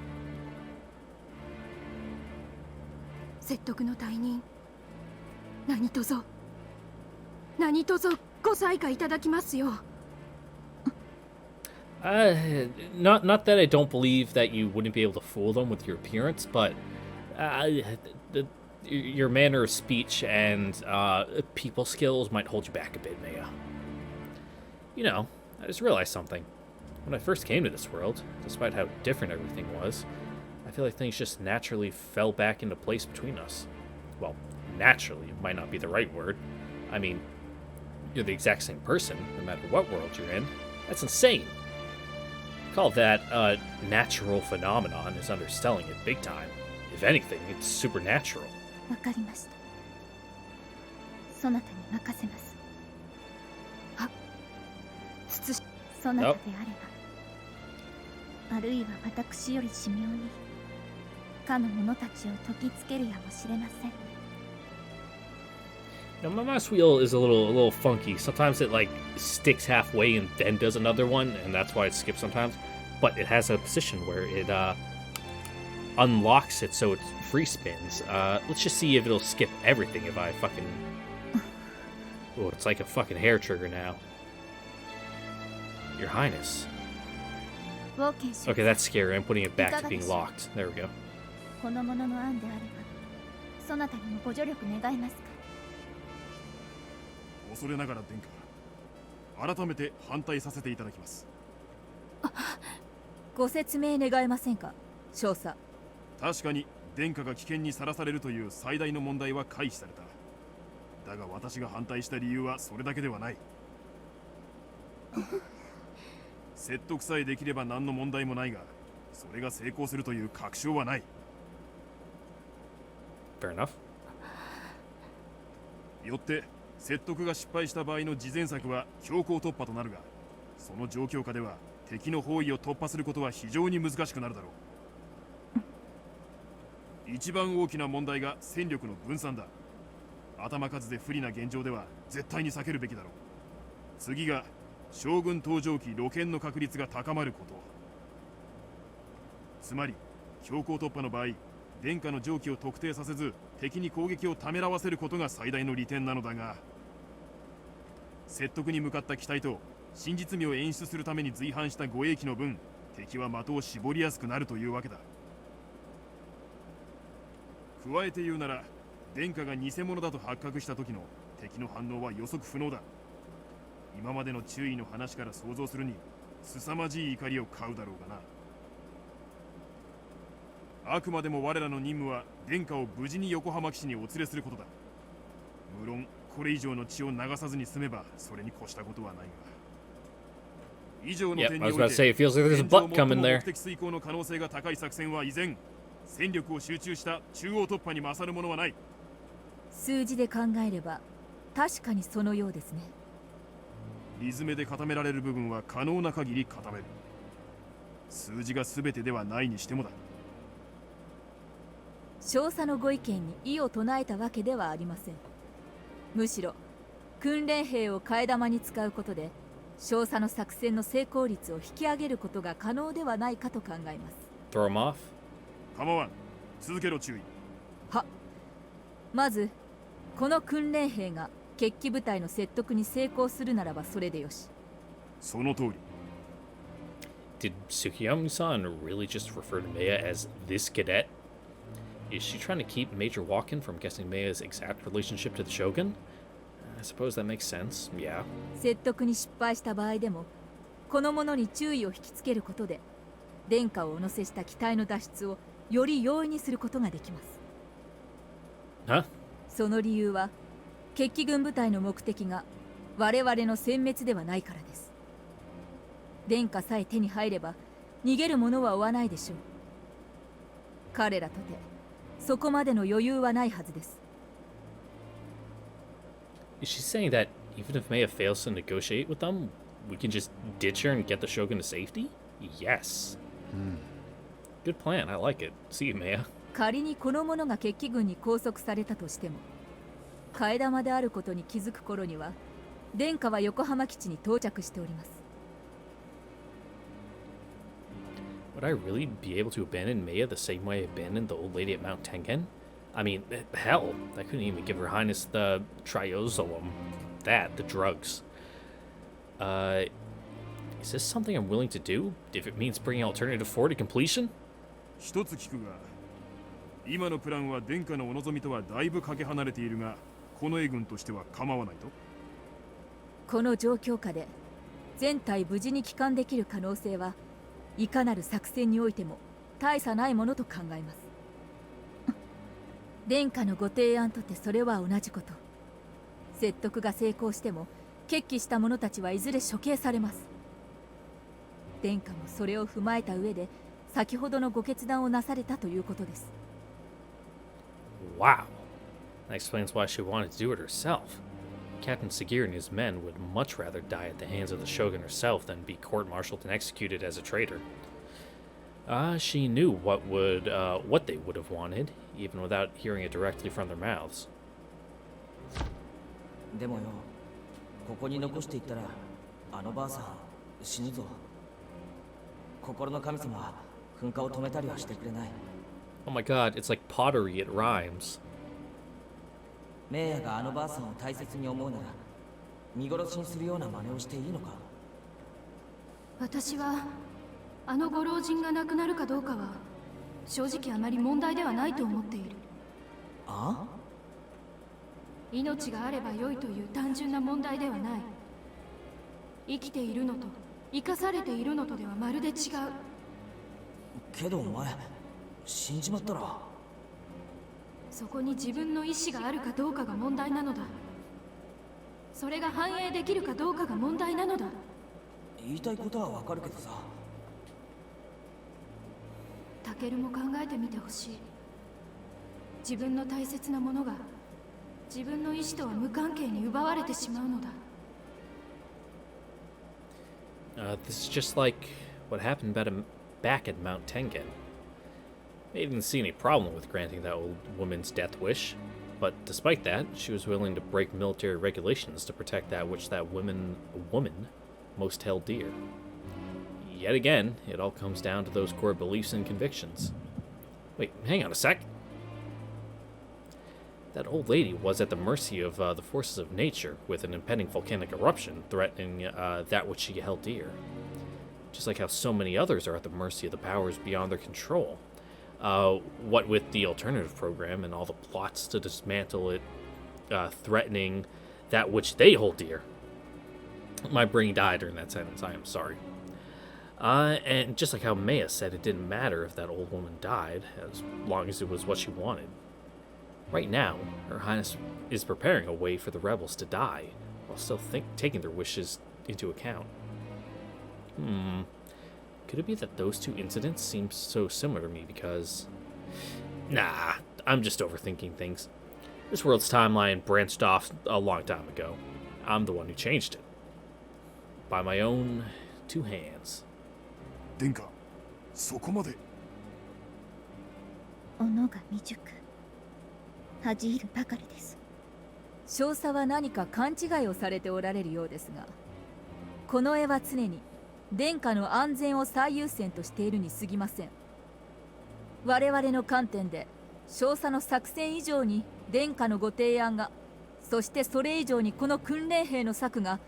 説得の大任、何とぞご裁可いただきますよ。Not that I don't believe that you wouldn't be able to fool them with your appearance, but your manner of speech and people skills might hold you back a bit, Maya. You know, I just realized something. When I first came to this world, despite how different everything was, I feel like things just naturally fell back into place between us. Well, naturally might not be the right word. I mean, you're the exact same person, no matter what world you're in. That's insane. Call that a natural phenomenon is underselling it big time. If anything, it's supernatural. わかりました。そなたに任せます。そなたであれば、あるいは私より神妙にかの者たちを説きつけるやもしれません。Now, my mouse wheel is a little funky. Sometimes it like sticks halfway and then does another one, and that's why it skips sometimes. But it has a position where it unlocks it so it free spins. Let's just see if it'll skip everything if I fucking... Oh, it's like a fucking hair trigger now. Your Highness. Okay, that's scary. I'm putting it back to being locked. There we go. この者の案であれば、そなたにもご助力願いますか。恐れながら殿下、改めて反対させていただきます。ご説明願えませんか、少佐。確かに殿下が危険にさらされるという最大の問題は回避された。だが私が反対した理由はそれだけではない。説得さえできれば何の問題もないが、それが成功するという確証はない。Fair enough. よって説得が失敗した場合の次善策は強行突破となるが、その状況下では敵の包囲を突破することは非常に難しくなるだろう。一番大きな問題が戦力の分散だ。頭数で不利な現状では絶対に避けるべきだろう。次が将軍登場機露見の確率が高まること。つまり強行突破の場合、殿下の上機を特定させず敵に攻撃をためらわせることが最大の利点なのだが、説得に向かった期待と真実味を演出するために随伴した護衛機の分、敵は的を絞りやすくなるというわけだ。加えて言うなら、殿下が偽物だと発覚した時の敵の反応は予測不能だ。今までの注意の話から想像するに凄まじい怒りを買うだろうがな。あくまでも我らの任務は殿下を無事に横浜騎士にお連れすることだ。無論これ以上の血を流さずに済めばそれに越したことはないが。以上の点において、現状最も目的遂行の可能性が高い作戦は依然、戦力を集中した中央突破に勝るものはない。数字で考えれば確かにそのようですね。理詰めで固められる部分は可能な限り固める。数字が全てではないにしてもだ。少佐のご意見に異を唱えたわけではありません。むしろ訓練兵を替え玉に使うことで少佐の作戦の成功率を引き上げることが可能ではないかと考えます。 Throw him off? 構わん。続けろ注意。は。まずこの訓練兵が決起部隊の説得に成功するならばそれでよし。その通り。Did Tsukiyomi-san really just refer to Maya as this cadet? Is she trying to keep Major Walken from guessing Maya's exact relationship to the Shogun? I suppose that makes sense, yeah. 説得に失敗した場合でもこの者に注意を引きつけることで殿下をお乗せした機体の脱出をより容易にすることができます。Huh? その理由は決起軍部隊の目的が我々の殲滅ではないからです。殿下さえ手に入れば逃げる者は追わないでしょう。彼らとてそこまでの余裕はないはずです。 Is she saying that even if Maya fails to negotiate with them, we can just ditch her and get the Shogun to safety? Yes. Good plan. I like it. See you, Maya. 仮にこの者が決起軍に拘束されたとしても、替え玉であることに気づく頃には殿下は横浜基地に到着しております。 Would I really be able to abandon Maya the same way I abandoned the old lady at Mount Tengen? I mean, hell, I couldn't even give Her Highness the triozolum. That, the drugs. Is this something I'm willing to do? If it means bringing Alternative 4 to completion? 一つ聞くが、今のプランは殿下のお望みとはだいぶかけ離れているが、近衛軍としては構わないと。この状況下で全体無事に帰還できる可能性はいかなる作戦においても大差ないものと考えます。殿下のご提案とてそれは同じこと。説得が成功しても決起した者たちはいずれ処刑されます。殿下もそれを踏まえた上で先ほどのご決断をなされたということです。 Wow. That explains why she wanted to do it herself. Captain Sagir and his men would much rather die at the hands of the Shogun herself than be court-martialed and executed as a traitor. She knew what they would have wanted, even without hearing it directly from their mouths. でもよ、ここに残していったらあのばあさん死ぬぞ。心の神様は噴火を止めたりはしてくれない。 Oh my god, it's like pottery, it rhymes. メイヤがあのばあさんを大切に思うなら見殺しにするような真似をしていいのか。私はあのご老人が亡くなるかどうかは正直あまり問題ではないと思っている。あ？命があれば良いという単純な問題ではない。生きているのと生かされているのとではまるで違う。けどお前死んじまったら。そこに自分の意志があるかどうかが問題なのだ。それが反映できるかどうかが問題なのだ。言いたいことはわかるけどさ。タケルも考えてみてほしい。自分の大切なものが自分の意志とは無関係に奪われてしまうのだ。This is just like what happened back at Mount Tengen. They didn't see any problem with granting that old woman's death wish, but despite that, she was willing to break military regulations to protect that which that woman most held dear. Yet again, it all comes down to those core beliefs and convictions. Wait, hang on a sec. That old lady was at the mercy of the forces of nature, with an impending volcanic eruption threatening that which she held dear. Just like how so many others are at the mercy of the powers beyond their control. What with the alternative program and all the plots to dismantle it, threatening that which they hold dear. My brain died during that sentence, I am sorry. And just like how Maya said it didn't matter if that old woman died, as long as it was what she wanted. Right now, Her Highness is preparing a way for the rebels to die, while still taking their wishes into account. Could it be that those two incidents seem so similar to me because... Nah, I'm just overthinking things. This world's timeline branched off a long time ago. I'm the one who changed it. By my own two hands. 殿下、そこまで。斧が未熟。恥じるばかりです。少佐は何か勘違いをされておられるようですが、この絵は常に殿下の安全を最優先としているに過ぎません。我々の観点で少佐の作戦以上に殿下のご提案が、そしてそれ以上にこの訓練兵の策が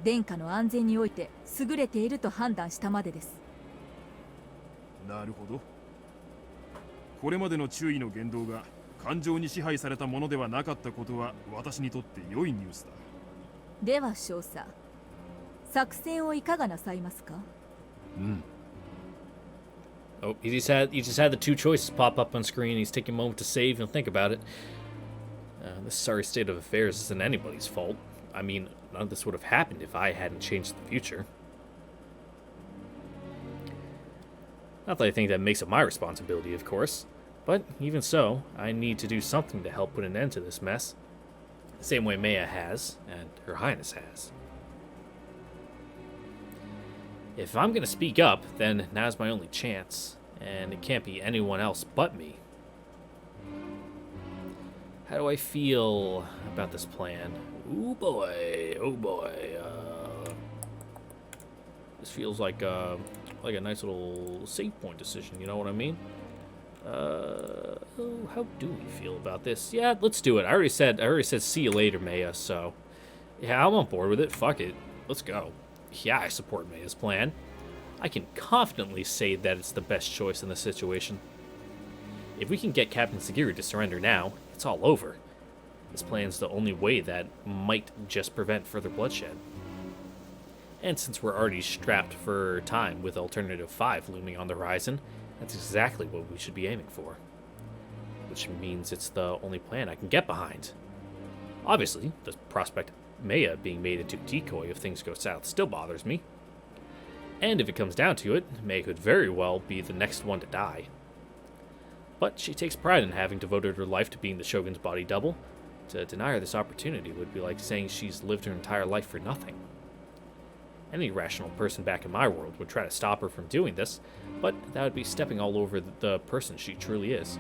殿下の安全において優れていると判断したまでです。なるほど。これまでの注意の言動が感情に支配されたものではなかったことは私にとって良いニュースだ。では少佐、作戦をいかがなさいますか？Oh, he just had the two choices pop up on screen. He's taking a moment to save and think about it. This sorry state of affairs isn't anybody's fault. I mean, none of this would have happened if I hadn't changed the future. Not that I think that makes it my responsibility, of course. But even so, I need to do something to help put an end to this mess. The same way Maya has, and Her Highness has. If I'm gonna speak up, then now's my only chance, and it can't be anyone else but me. How do I feel about this plan? Oh boy, oh boy. This feels like a nice little save point decision, you know what I mean? How do we feel about this? Yeah, let's do it. I already said see you later, Maya, so yeah, I'm on board with it. Fuck it. Let's go. Yeah, I support Maya's plan. I can confidently say that it's the best choice in this situation. If we can get Captain Sagiri to surrender now, it's all over. This plan's the only way that might just prevent further bloodshed. And since we're already strapped for time with Alternative 5 looming on the horizon, that's exactly what we should be aiming for. Which means it's the only plan I can get behind. Obviously, the prospect of Maya being made into a decoy if things go south still bothers me. And if it comes down to it, Maya could very well be the next one to die. But she takes pride in having devoted her life to being the Shogun's body double. To deny her this opportunity would be like saying she's lived her entire life for nothing. Any rational person back in my world would try to stop her from doing this, but that would be stepping all over the person she truly is.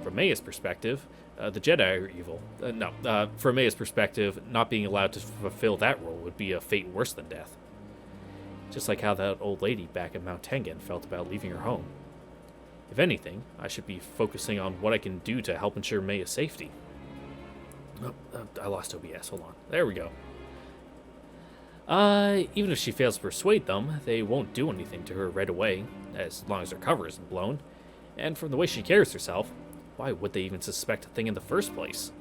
From Maya's perspective, the Jedi are evil. From Maya's perspective, not being allowed to fulfill that role would be a fate worse than death. Just like how that old lady back at Mount Tengen felt about leaving her home. If anything, I should be focusing on what I can do to help ensure Maya's safety. I lost OBS, hold on. There we go. Even if she fails to persuade them, they won't do anything to her right away, as long as her cover isn't blown. And from the way she carries herself, why would they even suspect a thing in the first place?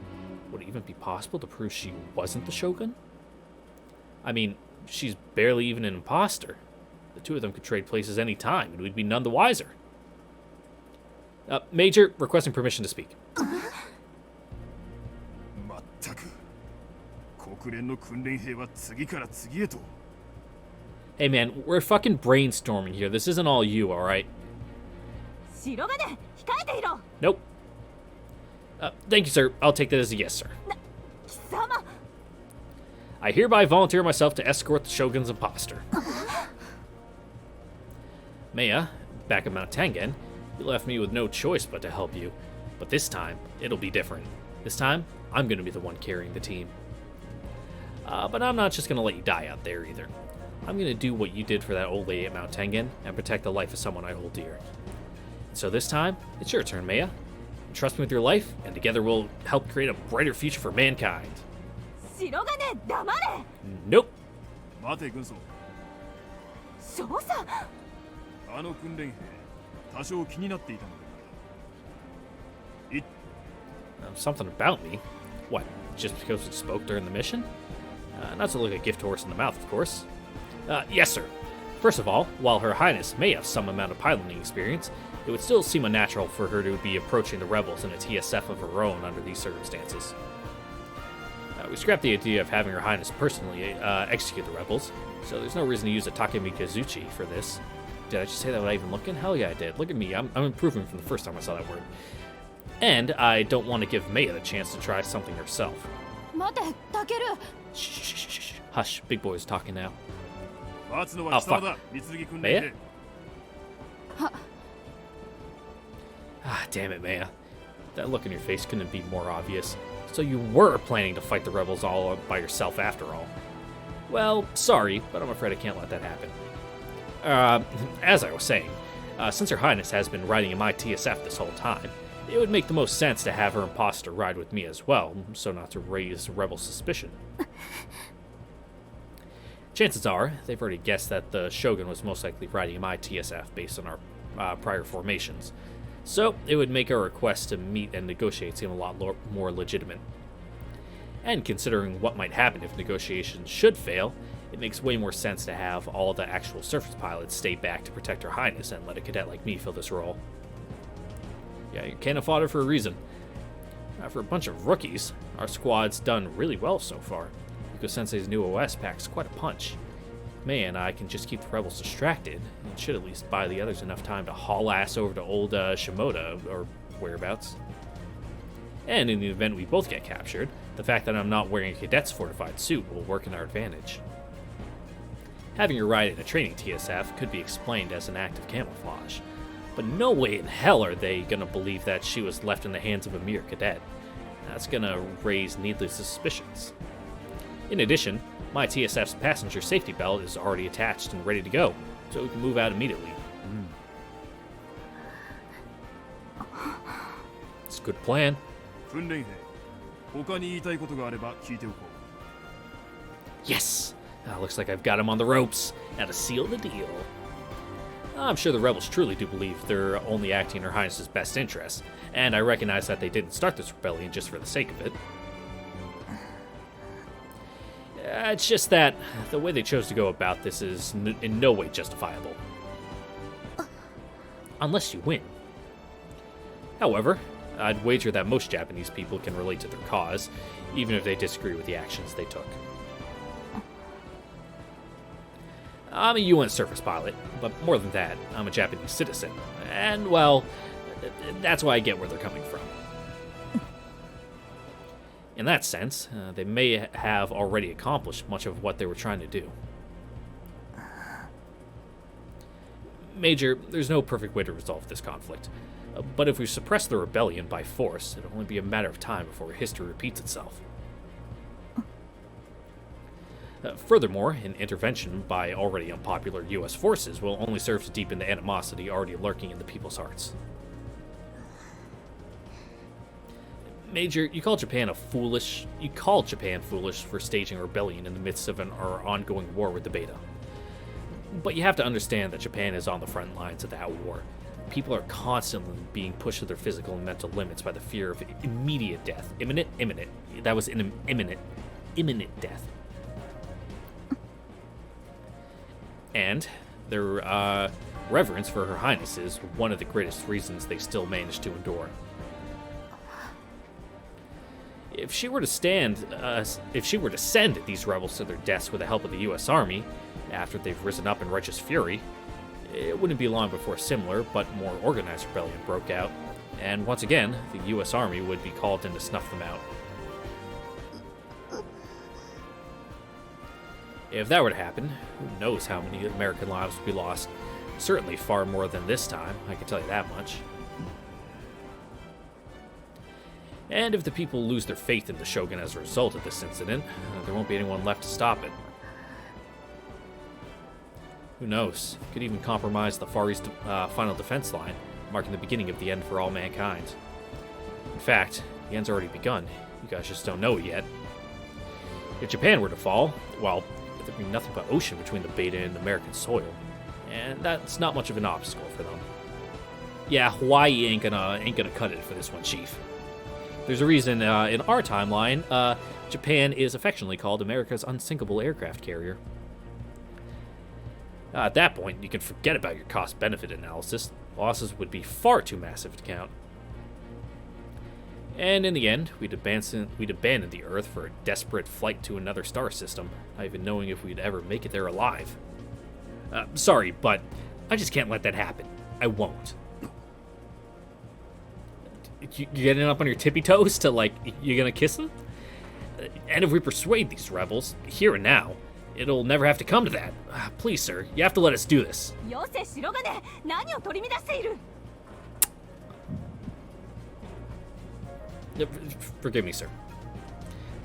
Would it even be possible to prove she wasn't the Shogun? I mean, she's barely even an imposter. The two of them could trade places any time, and we'd be none the wiser. Major, requesting permission to speak. Hey man, we're fucking brainstorming here. This isn't all you, alright? Nope. Thank you, sir. I'll take that as a yes, sir. I hereby volunteer myself to escort the Shogun's imposter. Maya, back at Mount Tengen, you left me with no choice but to help you. But this time, it'll be different. This time, I'm going to be the one carrying the team. But I'm not just going to let you die out there either. I'm going to do what you did for that old lady at Mount Tengen and protect the life of someone I hold dear. So this time, it's your turn, Maya. Trust me with your life, and together we'll help create a brighter future for mankind. Nope. 待て軍曹少佐あの訓練兵多少気になっていたのだ Something about me? What, just because we spoke during the mission? Not to look a gift horse in the mouth, of course. Yes, sir. First of all, while Her Highness may have some amount of piloting experience, it would still seem unnatural for her to be approaching the rebels in a TSF of her own under these circumstances. We scrapped the idea of having Her Highness personally execute the rebels, so there's no reason to use a Takemikazuchi for this. Did I just say that without even looking? Hell yeah, I did. Look at me, I'm improving from the first time I saw that word. And I don't want to give Maya the chance to try something herself. Shh. Hush, big boy's talking now. Oh, fuck. Maya? Ah, damn it, Maya. That look in your face couldn't be more obvious. So you were planning to fight the rebels all by yourself after all. Well, sorry, but I'm afraid I can't let that happen. As I was saying, since Her Highness has been riding in my TSF this whole time, it would make the most sense to have her imposter ride with me as well, so not to raise rebel suspicion. Chances are, they've already guessed that the Shogun was most likely riding in my TSF based on our prior formations, so it would make our request to meet and negotiate seem a lot more legitimate. And considering what might happen if negotiations should fail, it makes way more sense to have all the actual surface pilots stay back to protect Her Highness and let a cadet like me fill this role. Yeah, you're cannon fodder for a reason. For a bunch of rookies, our squad's done really well so far. Yuko Sensei's new OS packs quite a punch. Mei and I can just keep the rebels distracted, and should at least buy the others enough time to haul ass over to old Shimoda, or whereabouts. And in the event we both get captured, the fact that I'm not wearing a cadet's fortified suit will work in our advantage. Having her ride in a training TSF could be explained as an act of camouflage, but no way in hell are they gonna believe that she was left in the hands of a mere cadet. That's gonna raise needless suspicions. In addition, my TSF's passenger safety belt is already attached and ready to go, so we can move out immediately. It's a good plan. 訓練兵、他に言いたいことがあれば聞いておこう。 Yes! Looks like I've got him on the ropes. Now to seal the deal. I'm sure the rebels truly do believe they're only acting in Her Highness's best interests, and I recognize that they didn't start this rebellion just for the sake of it. It's just that the way they chose to go about this is in no way justifiable. Unless you win. However, I'd wager that most Japanese people can relate to their cause, even if they disagree with the actions they took. I'm a UN surface pilot, but more than that, I'm a Japanese citizen. And, well, that's why I get where they're coming from. In that sense, they may have already accomplished much of what they were trying to do. Major, there's no perfect way to resolve this conflict. But if we suppress the rebellion by force, it'll only be a matter of time before history repeats itself. Furthermore, an intervention by already unpopular U.S. forces will only serve to deepen the animosity already lurking in the people's hearts. Major, you call Japan foolish for staging a rebellion in the midst of our ongoing war with the Beta. But you have to understand that Japan is on the front lines of that war. People are constantly being pushed to their physical and mental limits by the fear of immediate death. Imminent. That was imminent death. And their reverence for Her Highness is one of the greatest reasons they still manage to endure. If she were to send these rebels to their deaths with the help of the U.S. Army, after they've risen up in righteous fury, it wouldn't be long before a similar but more organized rebellion broke out, and once again, the U.S. Army would be called in to snuff them out. If that were to happen, who knows how many American lives would be lost. Certainly far more than this time, I can tell you that much. And if the people lose their faith in the Shogun as a result of this incident, there won't be anyone left to stop it. Who knows? It could even compromise the Far East final defense line, marking the beginning of the end for all mankind. In fact, the end's already begun. You guys just don't know it yet. If Japan were to fall, well, there'd be nothing but ocean between the Beta and American soil, and that's not much of an obstacle for them. Yeah, Hawaii ain't gonna cut it for this one, Chief. There's a reason in our timeline, Japan is affectionately called America's unsinkable aircraft carrier. At that point, you can forget about your cost-benefit analysis. Losses would be far too massive to count. And in the end, we'd abandon the Earth for a desperate flight to another star system, not even knowing if we'd ever make it there alive. Sorry, but I just can't let that happen. I won't. You getting up on your tippy toes to, like, you're gonna kiss them? And if we persuade these rebels, here and now, it'll never have to come to that. Please, sir, you have to let us do this. Forgive me, sir.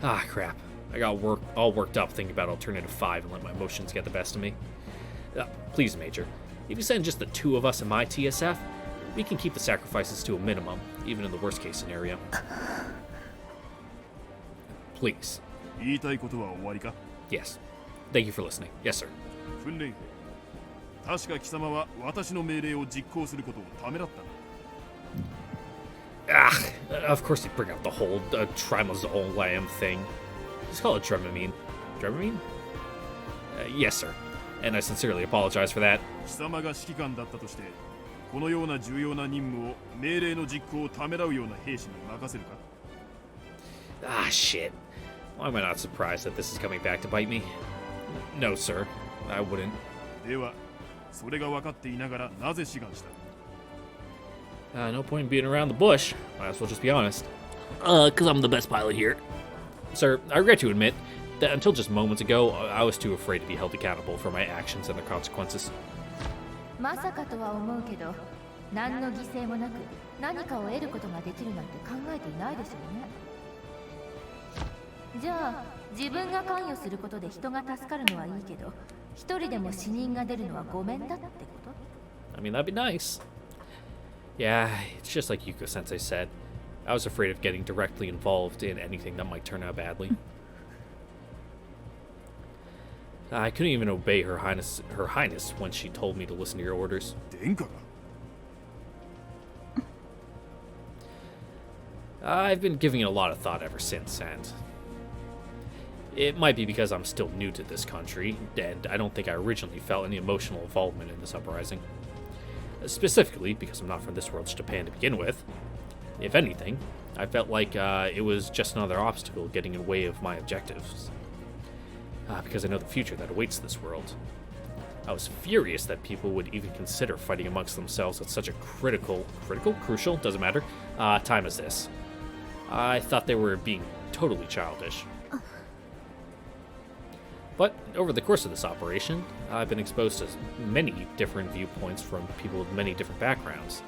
Ah, crap. I got all worked up thinking about Alternative 5 and let my emotions get the best of me. Please, Major, if you send just the two of us in my TSF, we can keep the sacrifices to a minimum, even in the worst-case scenario. Please. 言いたいことは終わりか? Yes. Thank you for listening. Yes, sir. 訓練兵、確か貴様は私の命令を実行することをためらったな。Of course you bring out the whole trimazole lamb thing. Just call it Dramamine. Dramamine? Yes, sir. And I sincerely apologize for that. 貴様が指揮官だったとして、このような重要な任務を命令の実行をためらうような兵士に任せるか? Ah, shit. Why am I not surprised that this is coming back to bite me? No, sir. I wouldn't. では、それが分かっていながらなぜ志願した? No point in beating around the bush. Might as well just be honest. Because I'm the best pilot here. Sir, I regret to admit that until just moments ago, I was too afraid to be held accountable for my actions and their consequences. まさかとは思うけど、何の犠牲もなく何かを得ることができるなんて考えていないでしょうね。じゃあ、自分が関与することで人が助かるのはいいけど、一人でも死人が出るのはごめんだってこと？ I mean, that'd be nice. Yeah, it's just like Yuko-sensei said. I was afraid of getting directly involved in anything that might turn out badly. I couldn't even obey Her Highness when she told me to listen to your orders. 殿下が I've been giving it a lot of thought ever since, and it might be because I'm still new to this country, and I don't think I originally felt any emotional involvement in this uprising. Specifically, because I'm not from this world's Japan to begin with. If anything, I felt like it was just another obstacle getting in the way of my objectives. Because I know the future that awaits this world. I was furious that people would even consider fighting amongst themselves at such a crucial, doesn't matter, time as this. I thought they were being totally childish. But over the course of this operation, I've been exposed to many different viewpoints from people with many different backgrounds,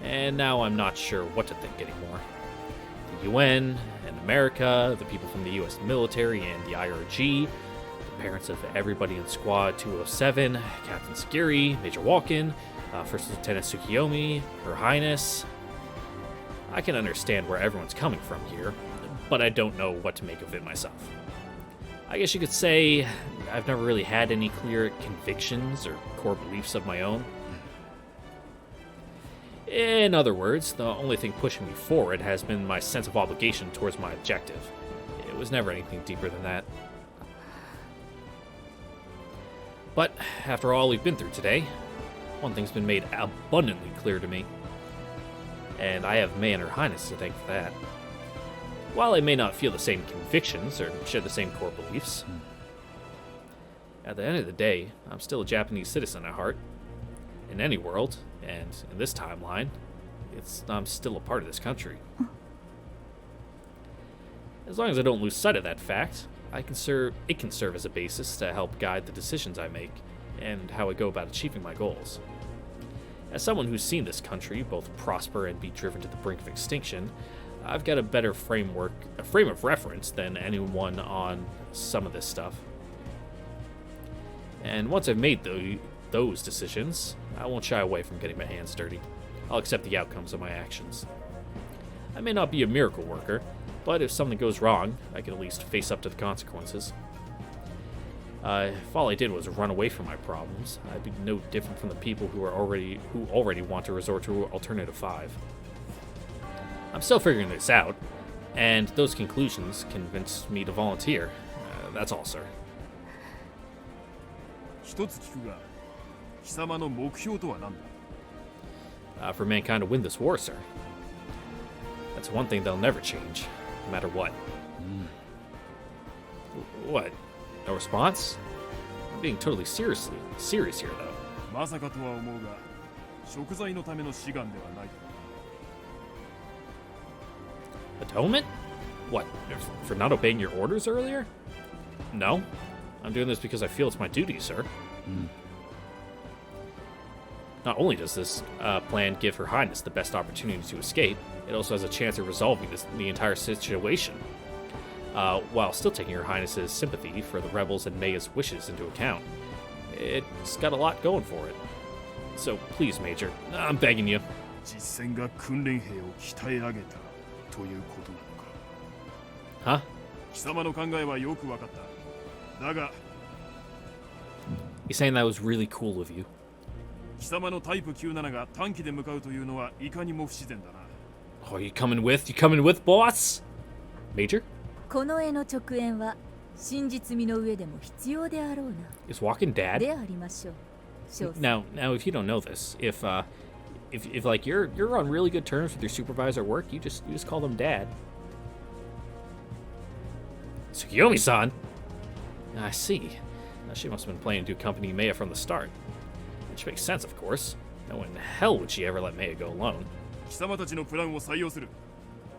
and now I'm not sure what to think anymore. The UN and America, the people from the US military and the IRG, the parents of everybody in Squad 207, Captain Skiri, Major Walken, First Lieutenant Tsukiyomi, Her Highness. I can understand where everyone's coming from here, but I don't know what to make of it myself. I guess you could say I've never really had any clear convictions or core beliefs of my own. In other words, the only thing pushing me forward has been my sense of obligation towards my objective. It was never anything deeper than that. But after all we've been through today, one thing's been made abundantly clear to me. And I have May and Her Highness to thank for that. While I may not feel the same convictions or share the same core beliefs, at the end of the day, I'm still a Japanese citizen at heart. In any world, and in this timeline, I'm still a part of this country. As long as I don't lose sight of that fact, it can serve as a basis to help guide the decisions I make and how I go about achieving my goals. As someone who's seen this country both prosper and be driven to the brink of extinction, I've got a better frame of reference than anyone on some of this stuff. And once I've made those decisions, I won't shy away from getting my hands dirty. I'll accept the outcomes of my actions. I may not be a miracle worker, but if something goes wrong, I can at least face up to the consequences. If all I did was run away from my problems, I'd be no different from the people who already want to resort to Alternative 5. I'm still figuring this out, and those conclusions convinced me to volunteer. That's all, sir. 一つ聞くが、貴様の目標とは何だ？ For mankind to win this war, sir. That's one thing that'll never change, no matter what. What? No response? I'm being totally serious here, though. まさかとは思うが、贖罪のための志願ではない。 Atonement? What, for not obeying your orders earlier? No. I'm doing this because I feel it's my duty, sir. Not only does this plan give Her Highness the best opportunity to escape, it also has a chance of resolving the entire situation, while still taking Her Highness's sympathy for the rebels and Maya's wishes into account. It's got a lot going for it. So please, Major, I'm begging you. 実戦が訓練兵を鍛え上げたということなのか。 Huh? 貴様の考えはよくわかった。だが、 He's saying that was really cool of you. 貴様のタイプ97が短期で向かうというのはいかにも不自然だな。 Oh, you coming with, boss? Major? この絵の直縁は真実味の上でも必要であろうな。 Is Walken dad? でありましょう。少佐。 Now, if you don't know this, if like you're on really good terms with your supervisor at work, you just call them dad. Tsukiyomi-san. I see. Now she must have been planning to accompany Maya from the start, which makes sense, of course. No in hell would she ever let Maya go alone. 貴様たちのプランを採用する。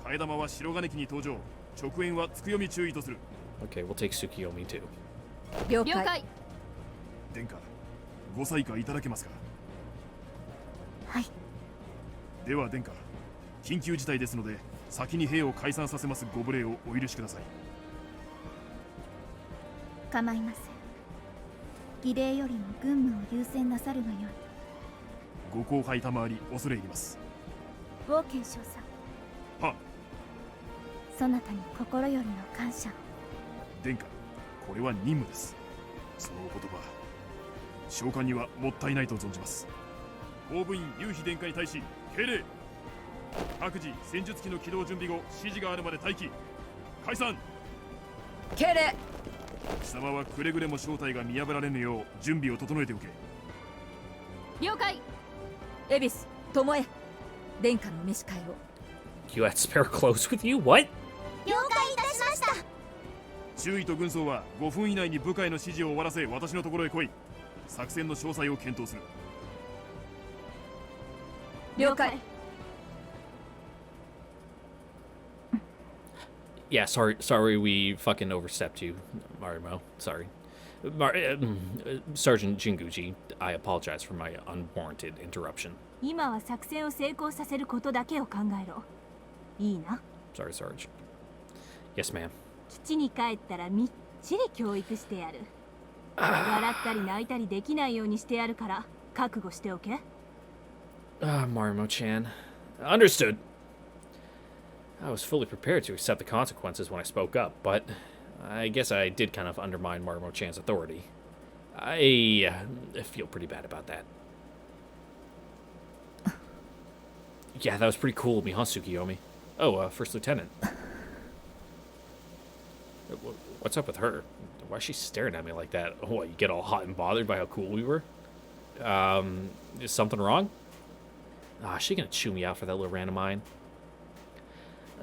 替え玉は白金機に登場。直縁はつく読み注意とする。 Okay, we'll take Tsukiyomi too. 了解。了解。殿下、ご裁可いただけますか。はい。では殿下、緊急事態ですので先に兵を解散させますご無礼をお許しください。構いません。儀礼よりも軍務を優先なさるがよい。ご後輩賜り恐れ入ります。ウォーケン少佐、は、そなたに心よりの感謝を。殿下、これは任務です。そのお言葉、召喚にはもったいないと存じます。後部員劉妃殿下に対し敬礼。各自戦術機の起動準備後、指示があるまで待機。解散。敬礼。貴様はくれぐれも正体が見破られぬよう準備を整えておけ。了解。恵比寿、巴、殿下のお召し替えを。 You had spare clothes with you? What? 了解いたしました。周囲と軍曹は5分以内に部下への指示を終わらせ私のところへ来い。作戦の詳細を検討する。了解。Yeah, sorry we fucking overstepped you, Marimo. Sorry. Sergeant Jinguji, I apologize for my unwarranted interruption. 今は作戦を成功させることだけを考えろ。いいな。 Sorry, Sarge. Yes, ma'am. 基地に帰ったらみっちり教育してやる。笑ったり泣いたりできないようにしてやるから覚悟しておけ。Marimo-chan. Understood. I was fully prepared to accept the consequences when I spoke up, but I guess I did kind of undermine Marimo-chan's authority. I feel pretty bad about that. Yeah, that was pretty cool of me, huh, Tsukiyomi? Oh, First Lieutenant. What's up with her? Why is she staring at me like that? Oh, you get all hot and bothered by how cool we were? Is something wrong? Is she gonna chew me out for that little rant of mine?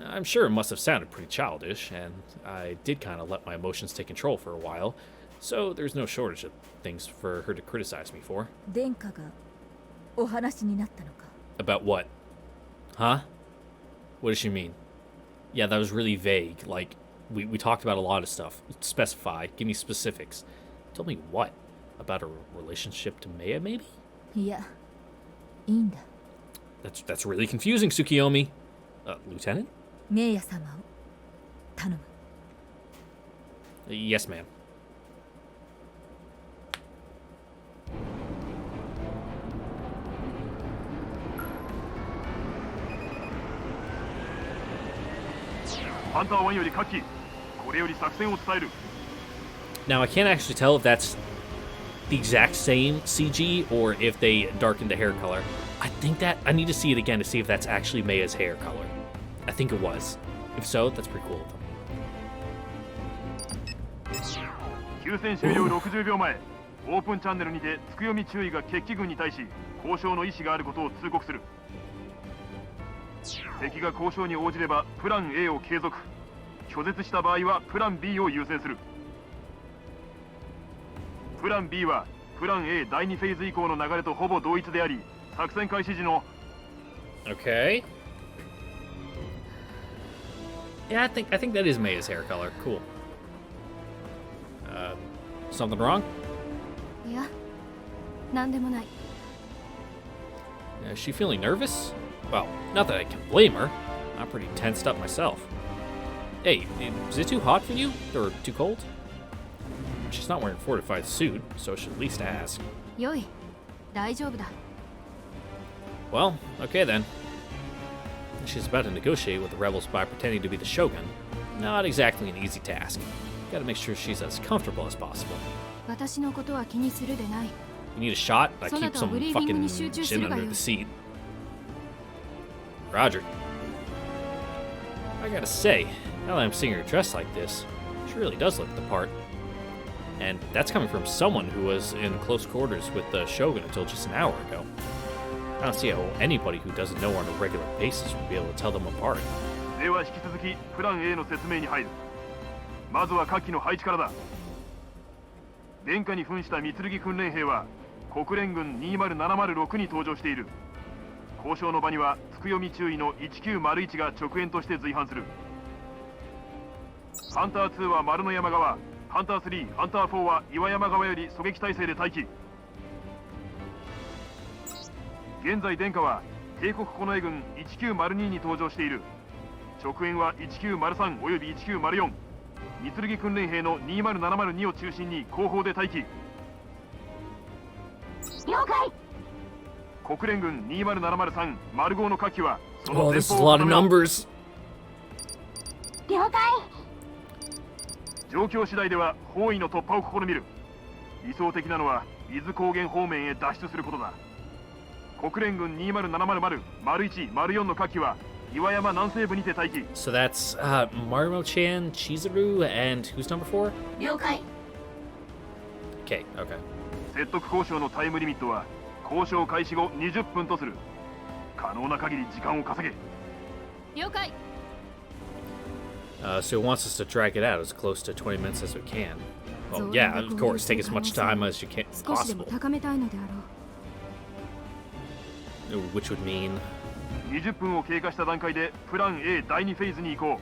I'm sure it must have sounded pretty childish, and I did kind of let my emotions take control for a while, so there's no shortage of things for her to criticize me for. 殿下がお話になったのか。 About what? Huh? What does she mean? Yeah, that was really vague. Like, we talked about a lot of stuff. Specify. Give me specifics. Tell me what? About a relationship to Maya, maybe? いや、いいんだ。 That's really confusing, Tsukiyomi. Lieutenant? メイヤ様を頼む。 Yes, ma'am. Hunter 1より各機、これより作戦を伝える。 Now, I can't actually tell if that's the exact same CG or if they darkened the hair color. I think that I need to see it again to see if that's actually Maya's hair color. I think it was. If so, that's pretty cool of them. 休戦終了60秒前、オープンチャンネルにてつく読み注意が決起軍に対し交渉の意思があることを通告する。敵が交渉に応じればプラン A を継続、拒絶した場合はプラン B を優先する。プラン B はプラン A 第2フェーズ以降の流れとほぼ同一であり、作戦開始時の Okay. Yeah, I think that is Maya's hair color. Cool. Something wrong? いや、なんでもない。 Is she feeling nervous? Well, not that I can blame her. I'm pretty tensed up myself. Hey, is it too hot for you? Or too cold? She's not wearing a fortified suit, so I should at least ask. よい、大丈夫だ。 Well, okay then. She's about to negotiate with the rebels by pretending to be the shogun. Not exactly an easy task. Gotta make sure she's as comfortable as possible. 私のことは気にするでない。 You need a shot? I keep Sonata, some we're leaving fucking when you shoot your chin under sugayo. the seat. Roger. I gotta say, now that I'm seeing her dressed like this, she really does look the part. And that's coming from someone who was in close quarters with the Shogun until just an hour ago. I don't see how anybody who doesn't know her on a regular basis would be able to tell them apart. では引き続きプラン A の説明に入る。まずは各機の配置からだ。殿下に扮した三剣訓練兵は国連軍2070-6に登場している。交渉の場にはつくよみ注意の1901が直縁として随伴する。ハンター2は丸の山側、ハンター3、ハンター4は岩山側より狙撃態勢で待機。現在殿下は帝国近衛軍1902に登場している。直縁は1903および1904、三剣訓練兵の20702を中心に後方で待機。了解。国連軍20703丸5の火器はそ Oh, の前 this is a 方を lot of 固めろ。 numbers. 了解。状況次第では包囲の突破を試みる。理想的なのは伊豆高原方面へ脱出することだ。国連軍20700丸1丸4の火器は岩山南西部にて待機。 So that's Marumo-chan, Chizuru, and who's number 4? 了解。 Okay, okay. 説得交渉のタイムリミットは交渉開始後20分とする。可能な限り時間を稼げ。了解。 So it wants us to drag it out as close to 20 minutes as we can. Well, yeah, of course, take as much time as you can 少しでも possible. 高めたいのであろう。 Which would mean 20分を経過した段階でプラン A 第2フェーズに移行。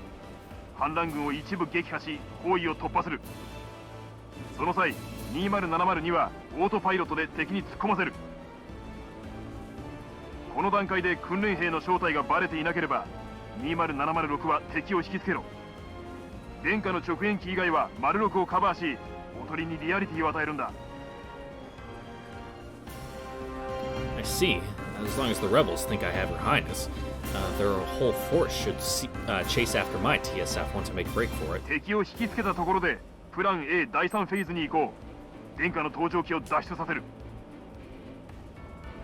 反乱軍を一部撃破し包囲を突破する。その際20702はオートパイロットで敵に突っ込ませる。この段階で訓練兵の正体がバレていなければ20706は敵を引きつけろ。殿下の直縁機以外は丸6をカバーし、おとりにリアリティを与えるんだ。 I see. As long as the rebels think I have Her Highness, their whole force should chase after my TSF once I make a break for it. 敵を引きつけたところでプラン A 第3フェーズに移行。殿下の搭乗機を脱出させる。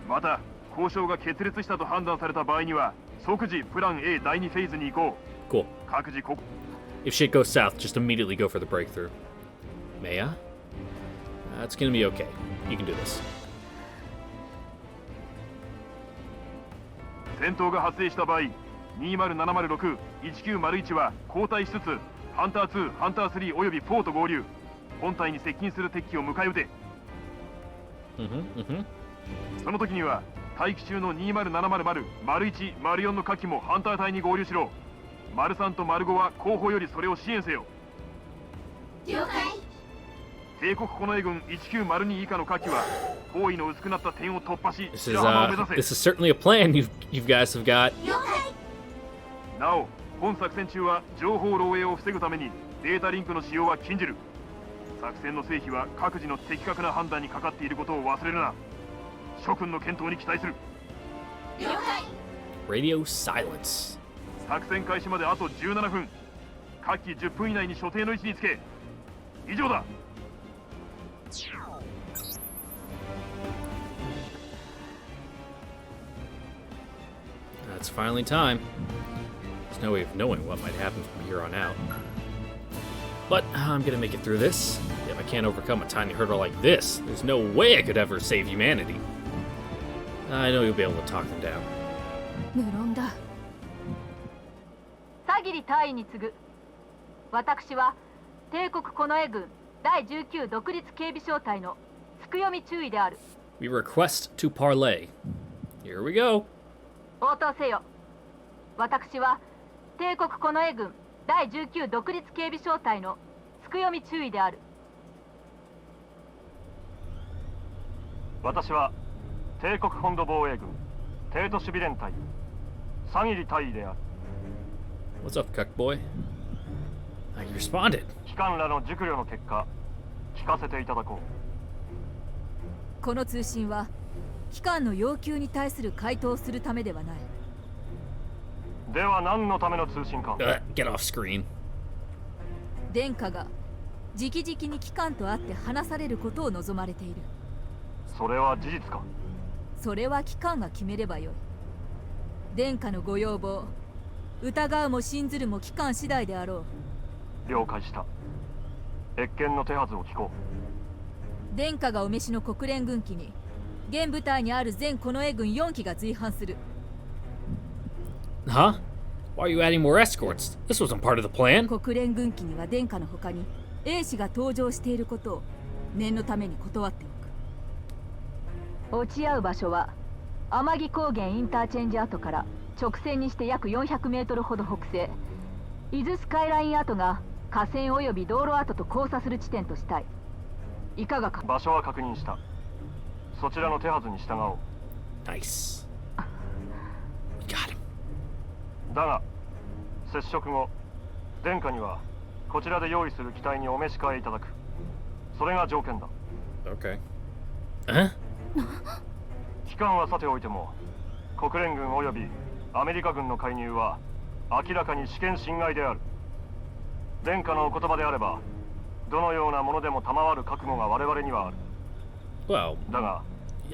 また交渉が決裂したと判断された場合には即時プラン A 第2フェーズに移行。 Cool. 各自こ If shit goes south, just immediately go for the breakthrough. Maya? It's gonna be okay. You can do this. 戦闘が発生した場合20706、1901は交代しつつハンター2、ハンター3および4と合流。本体に接近する敵機を迎え撃て。その時には待機中の20700、丸1、丸4の火器もハンター隊に合流しろ。丸3と丸5は後方よりそれを支援せよ。了解。帝国近衛軍1902以下の火器は包囲の薄くなった点を突破し This 白浜を目指 this せ。 is certainly a plan you guys have got. 了解。なお本作戦中は情報漏洩を防ぐためにデータリンクの使用は禁じる。作戦の成否は各自の的確な判断にかかっていることを忘れるな。諸君の検討に期待する。了解。 Radio silence. 作戦開始まであと17分。各機10分以内に所定の位置につけ。以上だ。 It's finally time. There's no way of knowing what might happen from here on out. But I'm gonna make it through this. If I can't overcome a tiny hurdle like this, there's no way I could ever save humanity. I know you'll be able to talk them down. 無論だ。佐桐大尉に次ぐ。私は帝国近衛軍第19独立警備小隊のつくよみ注意である。 We request to parley. Here we go. 応答せよ。私は帝国近衛軍第19独立警備小隊のつくよみ注意である。私は帝国本土防衛軍帝都守備連隊佐桐大尉である。 What's up, cuck boy? You responded. 機関らの熟慮の結果聞かせていただこう。この通信は機関の要求に対する回答をするためではない。では何のための通信か。 Get off screen. 殿下が直々に機関と会って話されることを望まれている。それは事実か。それは機関が決めればよい。殿下のご要望、疑うも信ずるも機関次第であろう。了解した。謁見の手はずを聞こう。殿下がお召しの国連軍機に現部隊にある全近衛軍4機が随伴する。Huh? Why are you adding more escorts? This wasn't part of the plan. 国連軍機には殿下の他に兵士が搭乗していることを念のために断っておく。落ち合う場所は天城高原インターチェンジ跡から直線にして約400メートルほど北西、伊豆スカイライン跡が河川及び道路跡と交差する地点としたい。いかがか。場所は確認した。そちらの手はずに従おう。Nice. We got him. だが接触後、殿下にはこちらで用意する機体にお召し替えいただく。それが条件だ。 Okay. Huh? 期間はさておいても、国連軍及びアメリカ軍の介入は明らかに主権侵害である。殿下のお言葉であれば、どのようなものでも賜る覚悟が我々にはある。 Well, だが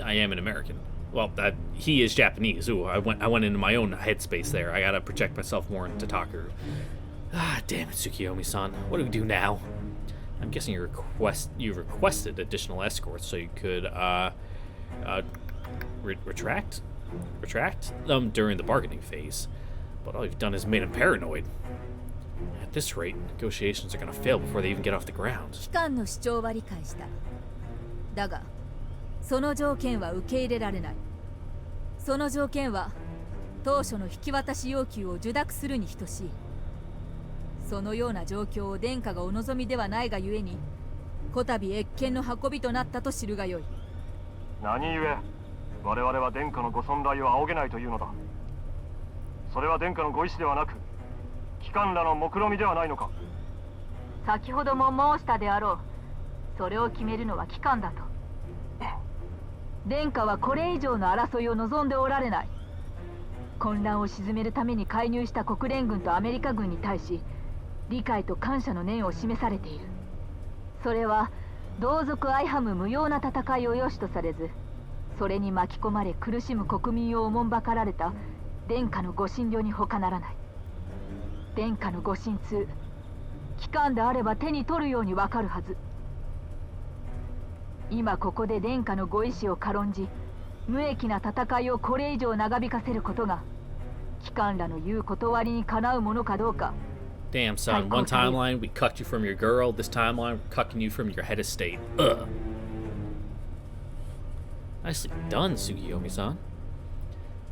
I am an American. Well, he is Japanese. Ooh, I went into my own headspace there. I gotta project myself more into Takaru. Ah, damn it, Tsukiyomi-san. What do we do now? I'm guessing you requested additional escorts so you could retract during the bargaining phase. But all you've done is made him paranoid. At this rate, negotiations are gonna fail before they even get off the ground. 機関の主張は理解した。だがその条件は受け入れられない。その条件は当初の引き渡し要求を受諾するに等しい。そのような状況を殿下がお望みではないがゆえに、こたび謁見の運びとなったと知るがよい。何故我々は殿下のご尊頼を仰げないというのだ。それは殿下のご意志ではなく、機関らの目論見ではないのか。先ほども申したであろう。それを決めるのは機関だと。殿下はこれ以上の争いを望んでおられない。混乱を鎮めるために介入した国連軍とアメリカ軍に対し、理解と感謝の念を示されている。それは同族相はむ無用な戦いを良しとされず、それに巻き込まれ苦しむ国民をおもんばかられた殿下のご診療に他ならない。殿下のご心痛、機関であれば手に取るようにわかるはず。今ここで殿下のご意志を軽んじ、無益な戦いをこれ以上長引かせることが機関らの言う断りにかなうものかどうか。Damn, son. One timeline, we cucked you from your girl. This timeline, we're cucking you from your head of state. Ugh. Nicely done, Tsukiyomi-san.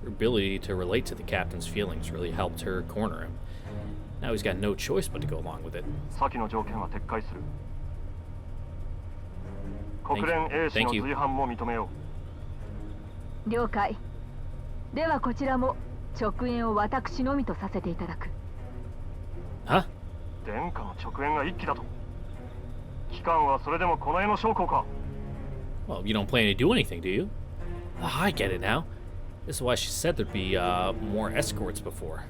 Her ability to relate to the captain's feelings really helped her corner him. Now he's got no choice but to go along with it. 先の条件は撤回する。国連英士の随伴も認めよう。了解。ではこちらも直縁を私のみとさせていただく。は？殿下の直縁が一機だと。機関はそれでもこの絵の証拠か。Well, you don't plan to do anything, do you? Oh, I get it now. This is why she said there'd be more escorts before.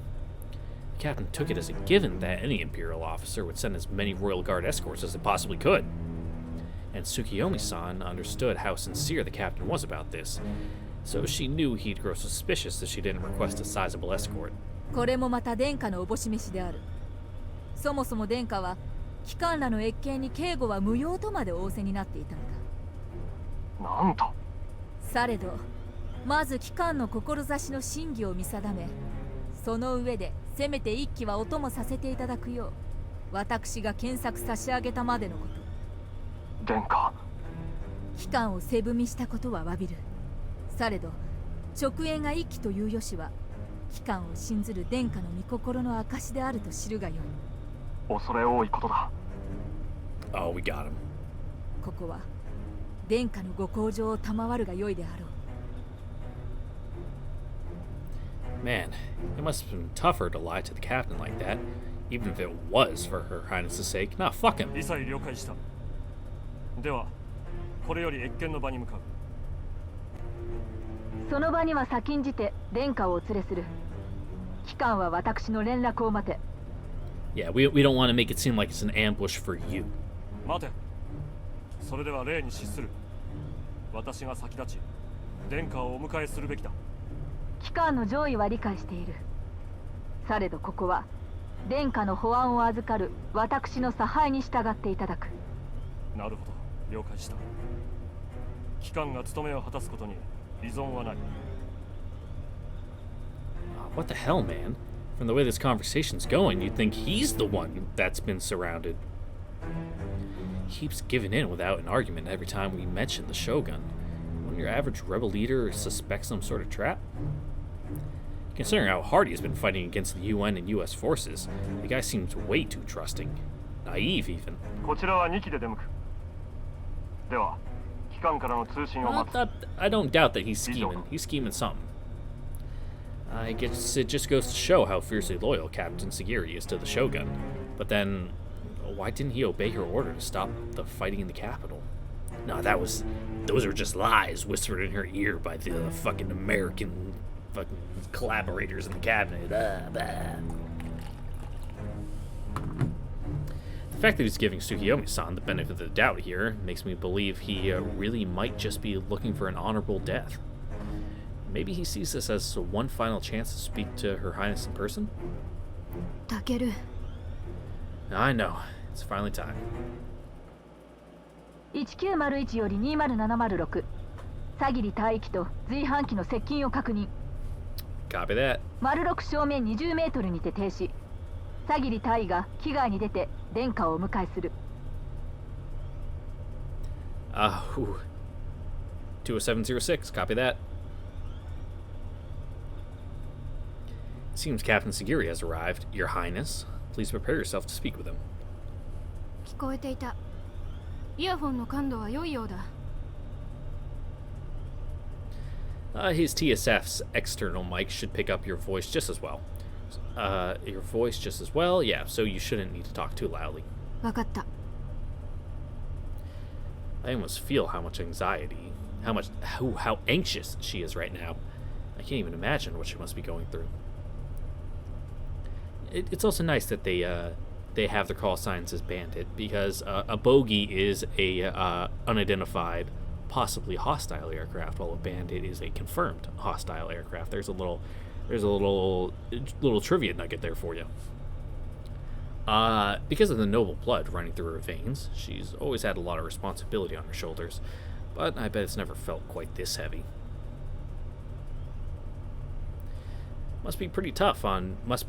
The captain took it as a given that any Imperial officer would send as many Royal Guard escorts as they possibly could. And Tsukiyomi-san understood how sincere the captain was about this, so she knew he'd grow suspicious if she didn't request a sizable escort. これもまた殿下のおぼし召しである。そもそも殿下は機関らの謁見に警護は無用とまで仰せになっていたのだ。なんと。されどまず機関の志の真偽を見定め、その上でせめて一機はお供させていただくよう私が検索差し上げたまでのこと。殿下、機関を背踏みしたことは詫びる。されど直縁が一機というよしは機関を信ずる殿下の御心の証であると知るがよい。恐れ多いことだ。Oh, we got him. ここは殿下のご厚情を賜るがよいであろう。 Man, it must have been tougher to lie to the captain like that, even if it was for Her Highness's sake. Nah, fuck him. 理解了解した。ではこれより謁見の場に向かう。その場には先んじて殿下をお連れする。機関は私の連絡を待て。Yeah, we don't want to make it seem like it's an ambush for you. 待て。それでは礼に失する。私が先立ち殿下をお迎えするべきだ。機関の上位は理解している。されどここは殿下の保安を預かる私の差配に従っていただく。なるほど。了解した。機関が務めを果たすことに異存はない。What the hell, man? From the way this conversation's going, you'd think he's the one that's been surrounded. He keeps giving in without an argument every time we mention the Shogun. when your average rebel leader suspects some sort of trap? Considering how hard he's been fighting against the UN and US forces, the guy seems way too trusting. Naive, even. こちらは2機で出向く。では、機関からの通信を待つ。I don't doubt that he's scheming. He's scheming something. I guess it just goes to show how fiercely loyal Captain Sagiri is to the Shogun. But then, why didn't he obey her order to stop the fighting in the capital? No, those are just lies whispered in her ear by the fucking American fucking collaborators in the cabinet. The fact that he's giving Tsukiyomi-san the benefit of the doubt here makes me believe he really might just be looking for an honorable death. Maybe he sees this as one final chance to speak to Her Highness in person? Takeru. I know. It's finally time. 1901より20706佐切大気と随伴機の接近を確認。 Copy that. 丸6正面20メートルにて停止。佐切大が機外に出て殿下をお迎えする。20706. Copy that. It seems Captain Sagiri has arrived. Your Highness, please prepare yourself to speak with him. 聞こえていた。イヤホンの感度は良いようだ。His TSF's external mic should pick up your voice just as well. Your voice just as well? Yeah, so you shouldn't need to talk too loudly. わかった。I almost feel how much anxiety, how anxious she is right now. I can't even imagine what she must be going through. It's also nice that they have their call signs as Bandit, because a bogey is a unidentified, possibly hostile aircraft, while a Bandit is a confirmed hostile aircraft. There's a little trivia nugget there for you. Because of the noble blood running through her veins, she's always had a lot of responsibility on her shoulders, but I bet it's never felt quite this heavy. Must be pretty tough on Maya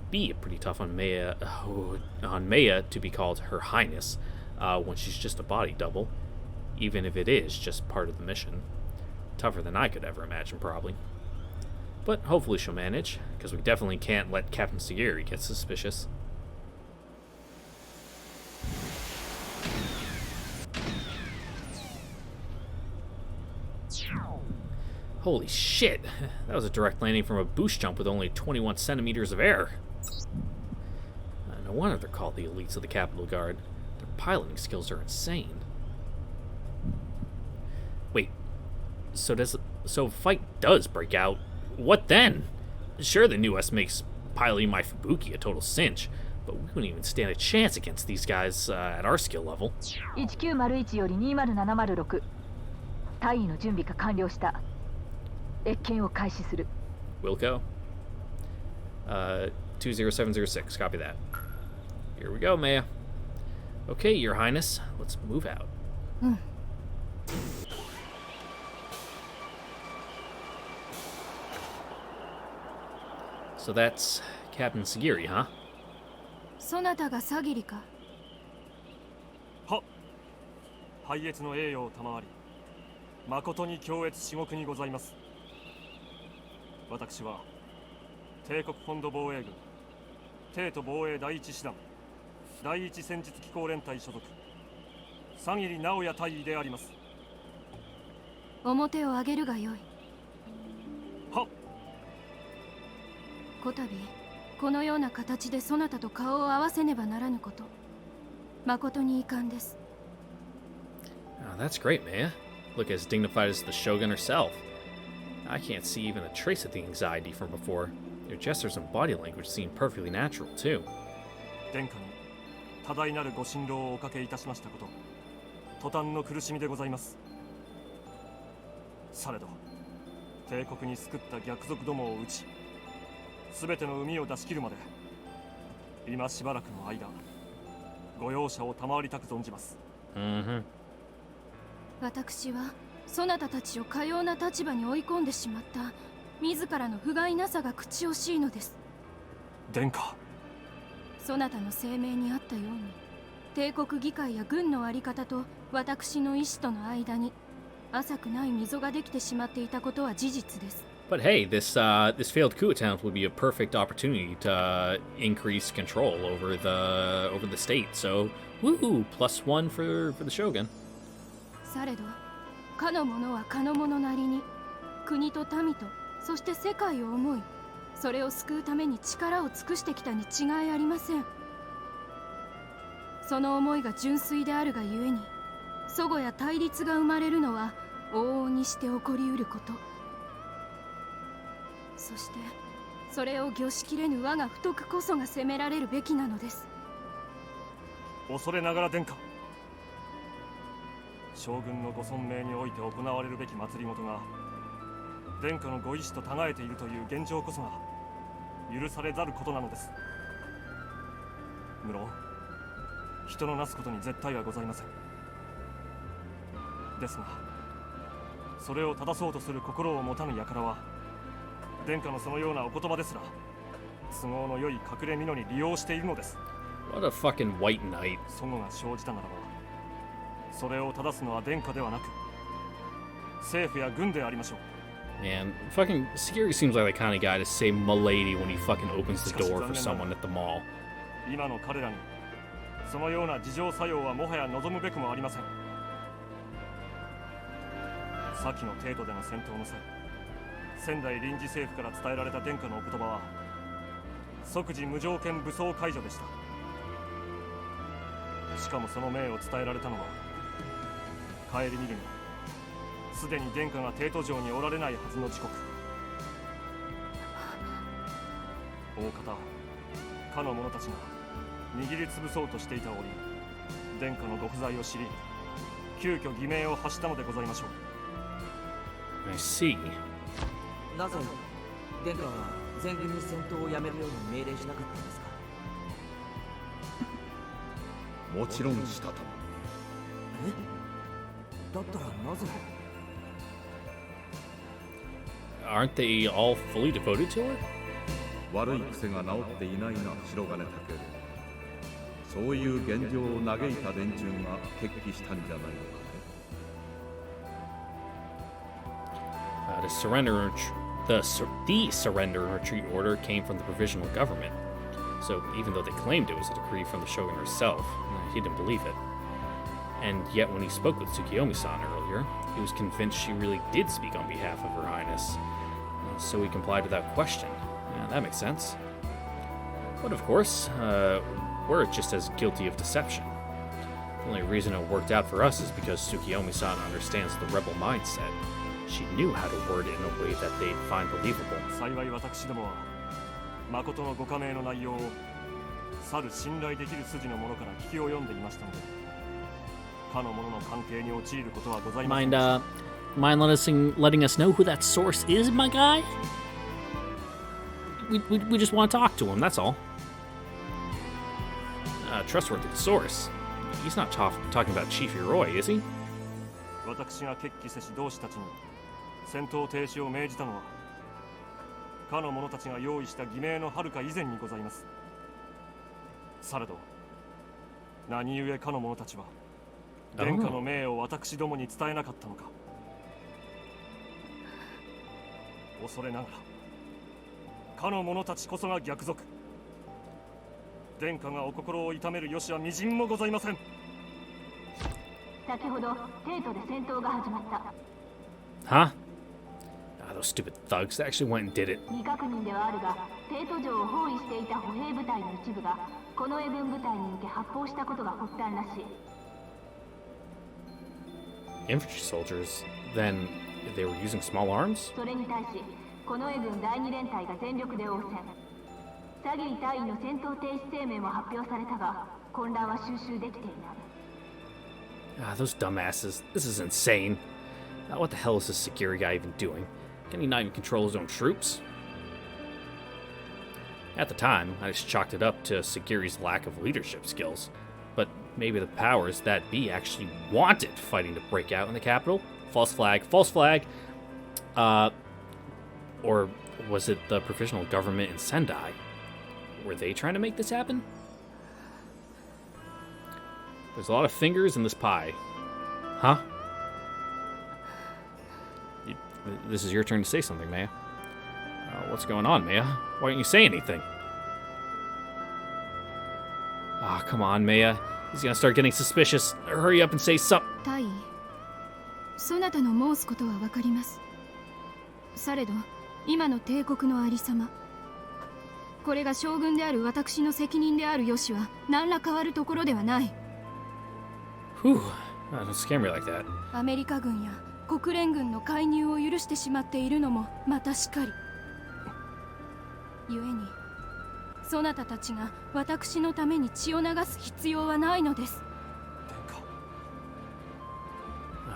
to be called Her Highness when she's just a body double, even if it is just part of the mission. Tougher than I could ever imagine, probably. But hopefully she'll manage, because we definitely can't let Captain Sagiri get suspicious. Holy shit! That was a direct landing from a boost jump with only 21 centimeters of air. No wonder they're called the elites of the Capitol Guard. Their piloting skills are insane. Wait, so if a fight does break out, what then? Sure, the new us makes piloting my Fubuki a total cinch, but we wouldn't even stand a chance against these guys at our skill level. 1901より20706隊員の準備が完了した。越見を開始する。 Wilco. 20706. Copy that. Here we go, Maya. Okay, Your Highness. Let's move out. So that's Captain Sagiri, huh? そなたがサギリか。はっ。拝謁の栄誉を賜り、誠に恐悦至極にございます。私は帝国本土防衛軍帝都防衛第一師団第一戦術機構連隊所属佐切直也大尉であります。表を上げるがよい。はっ。こたびこのような形でそなたと顔を合わせねばならぬこと、誠に遺憾です。Oh, that's great, Maya. Look as dignified as the Shogun herself. I can't see even a trace of the anxiety from before. Your gestures and body language seem perfectly natural, too. 殿下に多大なるご心労をおかけいたしましたこと、途端の苦しみでございます。されど、帝国に救った逆賊どもを討ち、すべての海を出し切るまで、今しばらくの間、ご容赦を賜りたく存じます。私はそなたたちをかような立場に追い込んでしまった自らの不甲斐なさが口惜しいのです。殿下、そなたの声明にあったように、帝国議会や軍の在り方と私の意志との間に浅くない溝ができてしまっていたことは事実です。 But hey, this failed coup attempt would be a perfect opportunity to increase control over the state. So, woohoo, +1 for the shogun. されどかの者はかの者なりに国と民とそして世界を思い、それを救うために力を尽くしてきたに違いありません。その思いが純粋であるがゆえに、齟齬や対立が生まれるのは往々にして起こりうること。そしてそれを御しきれぬ我が不徳こそが責められるべきなのです。恐れながら殿下、将軍のご尊命において行われるべき政が殿下のご意志と違えているという現状こそが許されざることなのです。無論人のなすことに絶対はございません。ですがそれを正そうとする心を持たぬ輩は、殿下のそのようなお言葉ですら都合の良い隠れ蓑に利用しているのです。 What a fucking white knight. 齟齬が生じたならば、それを正すのは殿下ではなく政府や軍でありましょう。 Man, fucking Security seems like the kind of guy to say "milady" when he fucking opens the door for someone at the mall. 今の彼らにそのような自浄作用はもはや望むべくもありません。先の帝都での戦闘の際、仙台臨時政府から伝えられた殿下のお言葉は即時無条件武装解除でした。しかもその命を伝えられたのは帰り見るにすでに殿下が帝都城におられないはずの時刻。大方かの者たちが握りつぶそうとしていた折、殿下のご不在を知り、急遽偽名を発したのでございましょう。 I see. なぜ殿下は全軍に戦闘をやめるように命令しなかったんですか？もちろんしたとも。だったらなぜ？ Aren't they all fully devoted to her? 悪い癖が治っていないな、白金武。そういう現状を嘆いた連中が決起したんじゃないのかね。The surrender and retreat order came from the provisional government. So even though they claimed it was a decree from the shogun herself, he didn't believe it. And yet when he spoke with Tsukiyomi-san earlier, he was convinced she really did speak on behalf of Her Highness. So he complied without question. Yeah, that makes sense. But of course, we're just as guilty of deception. The only reason it worked out for us is because Tsukiyomi-san understands the rebel mindset. She knew how to word it in a way that they'd find believable. 幸い私どもは誠のご加盟の内容を去る信頼できる筋の者から聞き及んでいましたので、かの者の関係に陥ることはございませんでした。 Mind letting us know who that source is, my guy? We just want to talk to him, that's all. Trustworthy source. He's not talking about Chief Hiroi, is he? 私が決起せし同志たちに戦闘停止を命じたのは、かの者たちが用意した偽名の遥か以前にございます。されど何故かの者たちは殿下の命を私どもに伝えなかったのか。恐れながらかの者たちこそが逆賊。殿下がお心を痛める由はみじんもございません。先ほど帝都で戦闘が始まった。Huh? Those stupid thugs actually went and did it. 未確認ではあるが、帝都城を包囲していた歩兵部隊の一部が近衛軍部隊に向け発砲したことが発端らしい。Infantry soldiers? Then they were using small arms? それに対し、近衛軍第2連隊が全力で応戦。サギー大尉の戦闘停止声明も発表されたが、混乱は収拾できていない。Those dumbasses. This is insane. What the hell is this Sagiri guy even doing? Can he not even control his own troops? At the time, I just chalked it up to Sagiri's lack of leadership skills. But maybe the powers that be actually wanted fighting to break out in the capital? False flag, false flag! Or was it the provisional government in Sendai? Were they trying to make this happen? There's a lot of fingers in this pie. Huh? This is your turn to say something, Maya. What's going on, Maya? Why don't you say anything? Ah, come on, Maya. He's gonna start getting suspicious. Hurry up and say something. 大尉、そなたの申すことはわかります。されど、今の帝国のありさま、これが将軍である私の責任であるよしは何ら変わるところではない。Whew. Don't scare me like that. アメリカ軍や国連軍の介入を許してしまっているのもまたしかり。故に、そなたたちが私のために血を流す必要はないのです。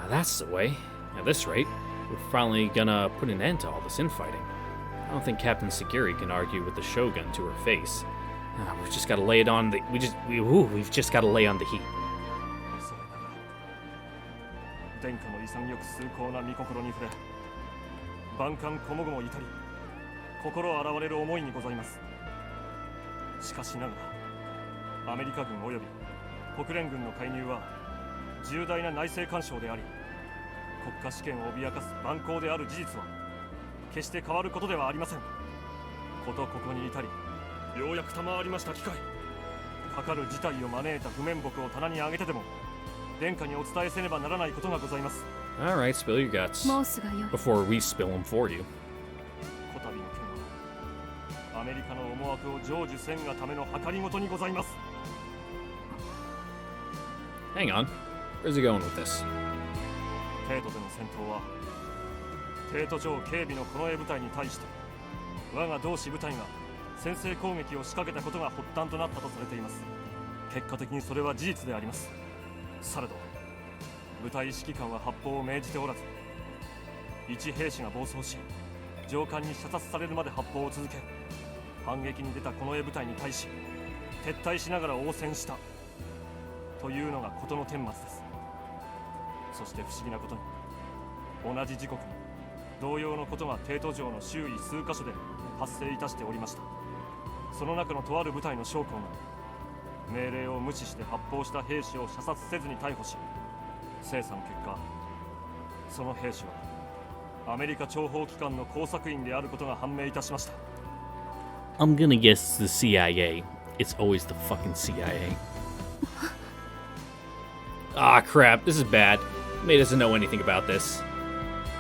That's the way. At this rate, we're finally gonna put an end to all this infighting. I don't think Captain Sagiri can argue with the Shogun to her face. We've just gotta lay it on the. We've just gotta lay on the heat. 殿下の潔く崇高な御心に触れ、万感こもごも至り、心洗われる思いにございます。しかしながら、アメリカ軍及び国連軍の介入は重大な内政干渉であり、国家主権を脅かす蛮行である事実は決して変わることではありません。ことここに至り、ようやく賜りました機会、かかる事態を招いた不面目を棚に上げてでも殿下にお伝えせねばならないことがございます。Alright, spill your guts. 申すがよい。 Before we spill them for you. こたびの件はアメリカの思惑を成就せんがための計りごとにございます。Hang on. Where's he going with this? 帝都での戦闘は帝都城警備の近衛部隊に対して我が同志部隊が先制攻撃を仕掛けたことが発端となったとされています。結果的にそれは事実であります。されど部隊指揮官は発砲を命じておらず、一兵士が暴走し上官に射殺されるまで発砲を続け、反撃に出た近衛部隊に対し撤退しながら応戦したというのが事の顛末です。そして不思議なことに、同じ時刻に同様のことが帝都城の周囲数カ所で発生いたしておりました。その中のとある部隊の将校が命令を無視して発砲した兵士を射殺せずに逮捕し、精査の結果、その兵士はアメリカ諜報機関の工作員であることが判明いたしました。 I'm gonna guess the CIA. It's always the fucking CIA. Ah, crap. This is bad. May doesn't know anything about this.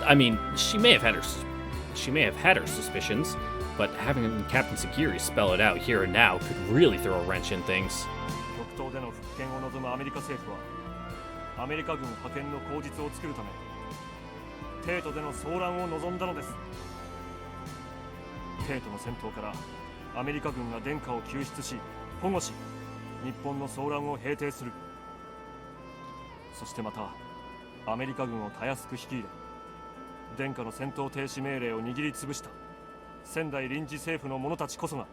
I mean, she may have had her suspicions, but having Captain Sagiri spell it out here and now could really throw a wrench in things. 極東での復権を望むアメリカ政府はアメリカ軍派遣の口実を作るため帝都での騒乱を望んだのです。帝都の戦闘からアメリカ軍が殿下を救出し保護し、日本の騒乱を平定する。そしてまたアメリカ軍をたやすく率いれ、殿下の戦闘停止命令を握りつぶした仙台臨時政府の者たちこそが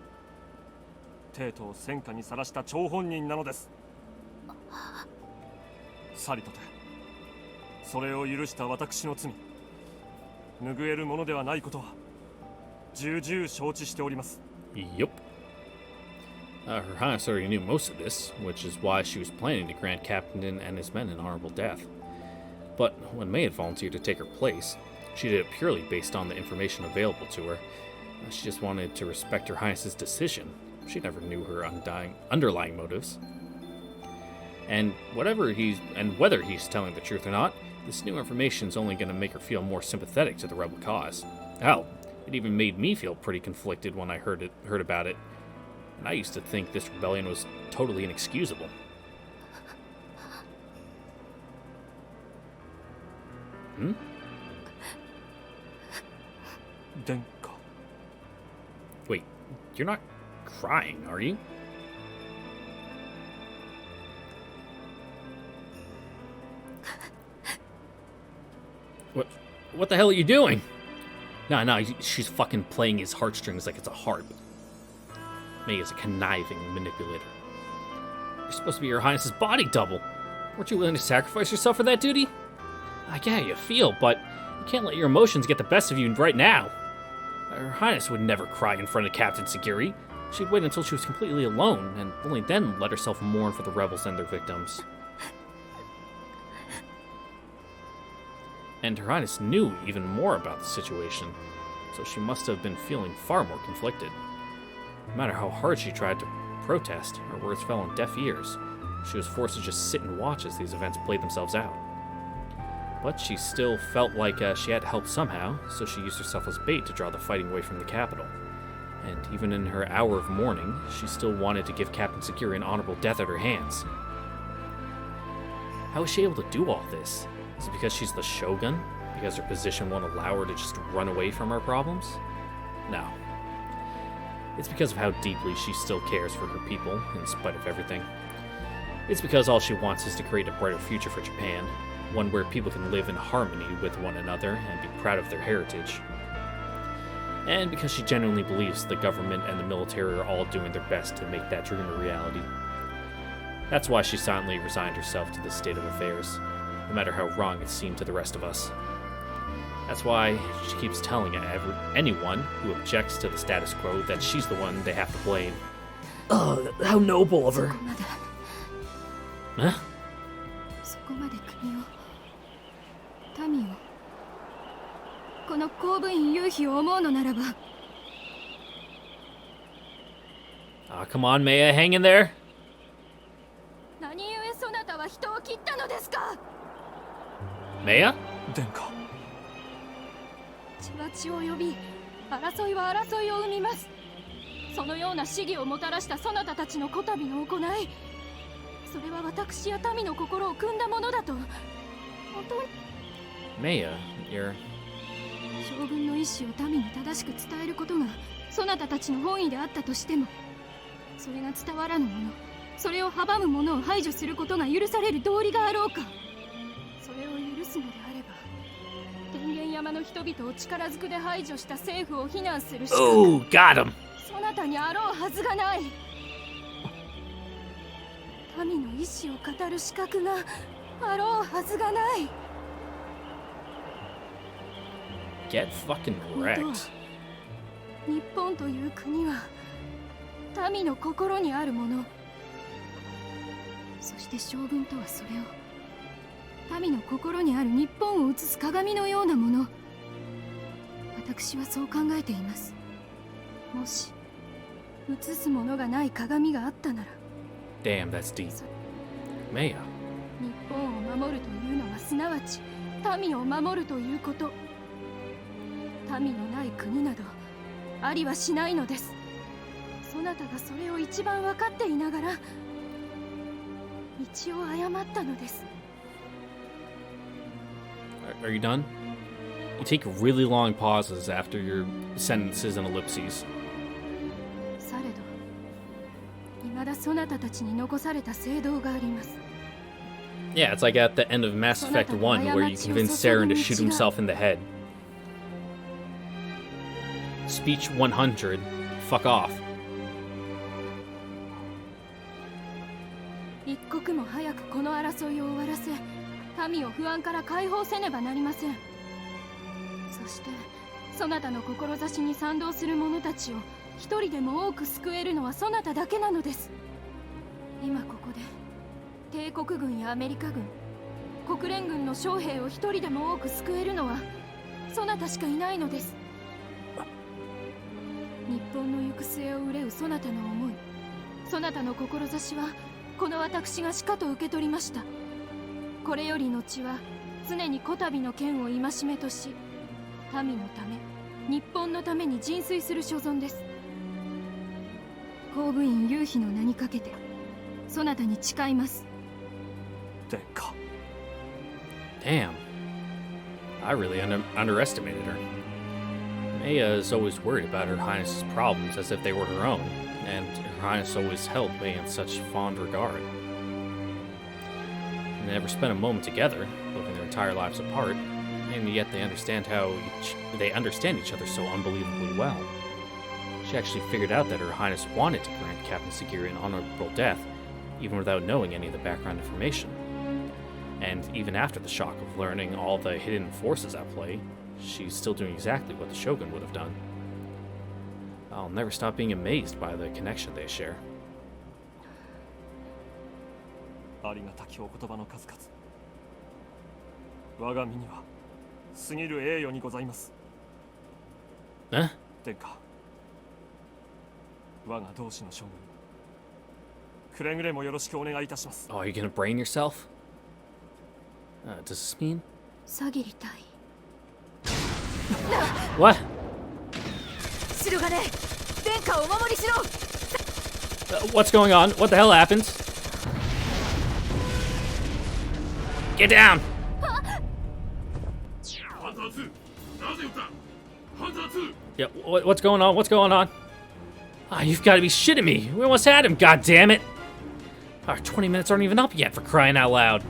帝都を戦火にさらした張本人なのです。さりとてそれを許した私の罪、拭えるものではないことは重々承知しております。 Yup. Her Highness already knew most of this, which is why she was planning to grant Captain and his men an honorable death. But when May had volunteered to take her place, she did it purely based on the information available to her. She just wanted to respect Her Highness's decision. She never knew her underlying motives. And whether he's telling the truth or not, this new information is only going to make her feel more sympathetic to the rebel cause. Hell, it even made me feel pretty conflicted when I heard about it. And I used to think this rebellion was totally inexcusable. Hmm? 殿下。 Wait, you're not crying, are you? What the hell are you doing? No, she's fucking playing his heartstrings like it's a harp. May is a conniving manipulator. You're supposed to be Your Highness's body double. Weren't you willing to sacrifice yourself for that duty? I get how you feel, but you can't let your emotions get the best of you right now. Her Highness would never cry in front of Captain Sagiri. She'd wait until she was completely alone, and only then let herself mourn for the rebels and their victims. And Her Highness knew even more about the situation, so she must have been feeling far more conflicted. No matter how hard she tried to protest, her words fell on deaf ears. She was forced to just sit and watch as these events played themselves out. But she still felt like she had to help somehow, so she used herself as bait to draw the fighting away from the capital. And even in her hour of mourning, she still wanted to give Captain Sakura an honorable death at her hands. How is she able to do all this? Is it because she's the Shogun? Because her position won't allow her to just run away from her problems? No. It's because of how deeply she still cares for her people, in spite of everything. It's because all she wants is to create a brighter future for Japan, one where people can live in harmony with one another and be proud of their heritage. And because she genuinely believes the government and the military are all doing their best to make that dream a reality. That's why she silently resigned herself to this state of affairs, no matter how wrong it seemed to the rest of us. That's why she keeps telling anyone who objects to the status quo that she's the one they have to blame. Oh, how noble of her. Huh? そこまで国を、民を、この公務員夕日を思うのならば。Ah, come on, Maya, hang in there. 何故そなたは人を切ったのですか? Maya? 殿下。血は血を呼び、争いは争いを生みます。そのような市議をもたらしたそなたたちのこたびの行い、それは私や民の心を汲んだものだと。本当に。Maya, you're... 将軍の意志を民に正しく伝えることがそなたたちの本意であったとしても、それが伝わらぬ者、それを阻む者を排除することが許される道理があろうか。それを許すのであれば、天元山の人々を力ずくで排除した政府を非難するしか、Oh, got him! そなたにあろうはずがない。民の意志を語る資格があろうはずがない。Get fucking wrecked. 日本という国は民の心にあるもの。そして将軍とはそれを民の心にある日本を映す鏡のようなもの。私はそう考えています。もし映すものがない鏡があったなら。Damn, that's deep. Maya. 日本を守るというのはすなわち民を守るということ。民のない国などありはしないのです。そなたがそれを一番分かっていながら道を誤ったのです。Are you done? You take really long pauses after your sentences and ellipses. されど、未だそなたたちに残された聖堂があります。Yeah, it's like at the end of Mass Effect 1 where you convince Saren to shoot himself in the head. Speech 100. Fuck off. 一刻も早くこの争いを終わらせ、民を不安から解放せねばなりません。そして、そなたの志に賛同する者たちを一人でも多く救えるのはそなただけなのです。今ここで、帝国軍やアメリカ軍、国連軍の将兵を一人でも多く救えるのはそなたしかいないのです。日本の行く末を憂うそなたの思い、そなたの志はこの私がしかと受け取りました。これより後は常にこたびの剣を戒めとし、民のため、日本のために尽酔する所存です。公務員夕日の名にかけてそなたに誓います。殿下。 Damn. I really underestimated her. Maya is always worried about Her Highness's problems as if they were her own, and Her Highness always held Maya in such fond regard. They never spent a moment together, living their entire lives apart, and yet they understand each other so unbelievably well. She actually figured out that Her Highness wanted to grant Captain Sagiri an honorable death, even without knowing any of the background information. And even after the shock of learning all the hidden forces at play, she's still doing exactly what the Shogun would have done. I'll never stop being amazed by the connection they share. ありがたきお言葉の数々。我が身には過ぎる栄誉にございます。 Huh? 殿下、我が同志の将軍、くれぐれもよろしくお願いいたします。 Oh, are you gonna brain yourself? Does this mean? さぎりたい What? 白金、殿下をお守りしろ。 What's going on? What the hell happened? Get down! Yeah, what's going on? What's going on? Ah, you've got to be shitting me. We almost had him, god damn it. Our 20 minutes aren't even up yet, for crying out loud.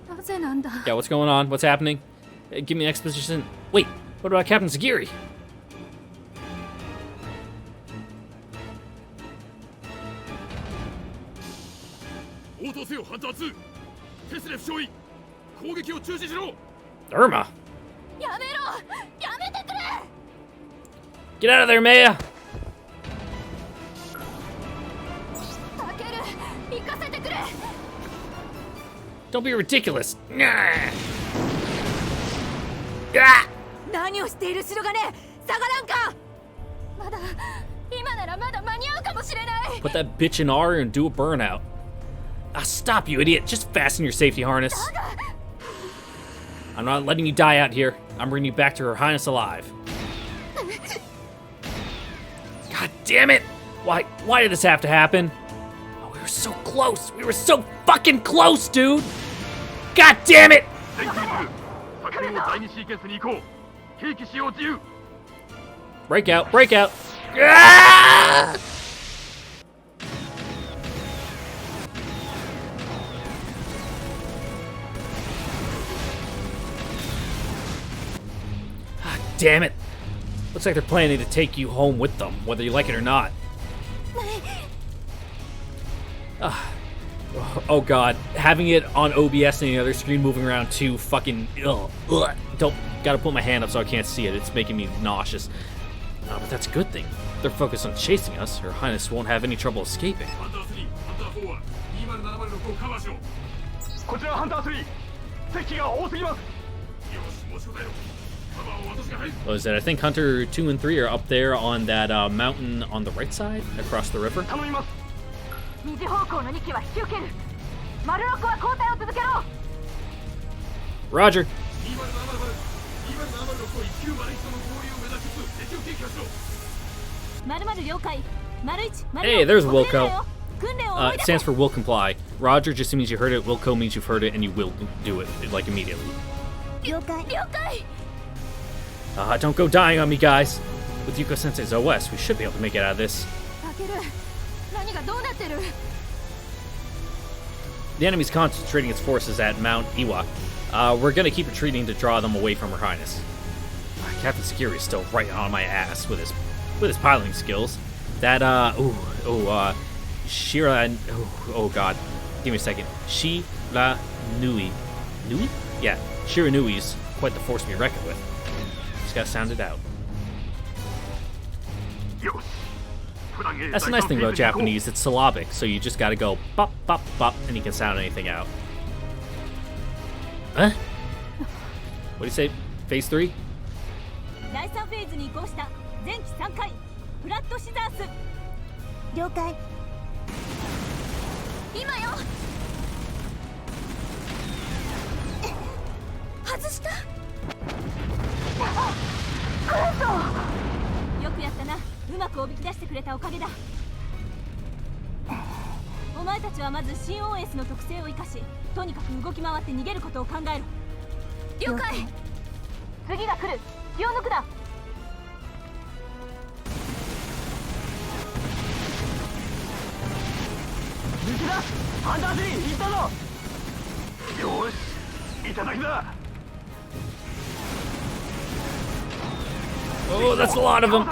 なぜなんだ Yeah, what's going on? What's happening? Give me an exposition. Wait, what about Captain Sagiri? 応答せよハンター2。テスレフ少尉、攻撃を中止しろ。 Irma. やめろやめてくれ Get out of there, Maya. タケル行かせてくれ Don't be ridiculous. Nah. Ah! 何をしている白金、下がらんか。まだ今ならまだ間に合うかもしれない Put that bitch in R and do a burnout. Ah, stop, you idiot. Just fasten your safety harness. I'm not letting you die out here. I'm bringing you back to Her Highness alive. God damn it! Why did this have to happen? Oh, we were so close. We were so fucking close, dude. God damn it! 作戦を第2シーケンスに行こう。兵器使用自由。 Break out, break out. Ah! Ah, damn it. Looks like they're planning to take you home with them, whether you like it or not. Ah. Oh god, having it on OBS and the other screen moving around too fucking ugh. Don't gotta put my hand up so I can't see it. It's making me nauseous. But that's a good thing. They're focused on chasing us. Her Highness won't have any trouble escaping. ハンター3、ハンター4は20706をカバーしろ。こちらハンター3、敵が多すぎます。よし、持ちこたえろ。カバーを私が入る。 What is that? I think Hunter 2 and 3 are up there on that mountain on the right side across the river. 頼みます。二時方向の2機は引き受ける。丸6は交代を続けろ。 Roger. 20706を1901との合流を目指しつつ敵を撃破しろ。丸々了解。丸1、丸 Hey, there's 遅れる Wilco. なよ。訓練を思い It 出せ。 stands for will comply. Roger just means you heard it. Wilco means you've heard it and you will do it, like, immediately. 了解。了解 Don't go dying on me, guys. With Yuko Sensei's OS, we should be able to make it out of this. タケル何がどうなってる The enemy's concentrating its forces at Mount Iwa. We're gonna keep retreating to draw them away from Her Highness. Captain Sagiri is still right on my ass with his piloting skills. That Shira, oh god, give me a second. Shira Nui, yeah, Shira Nui's quite the force to be reckoned with. Just gotta sound it out. よし。普段 That's the nice thing about Japanese. It's syllabic, so you just gotta go bop bop bop, and you can sound anything out. Huh? What do you say? Phase 3? 第3フェーズに移行した前期3回フラットシザース。了解。今よ外したよくやったな。うまくおびき出してくれたおかげだ。お前たちはまず新 OS の特性を生かし、とにかく動き回って逃げることを考える。了解次が来る。気を抜くな。抜きだ。ハンター3行ったぞ。よし、いただきだ。 Oh, that's a lot of them.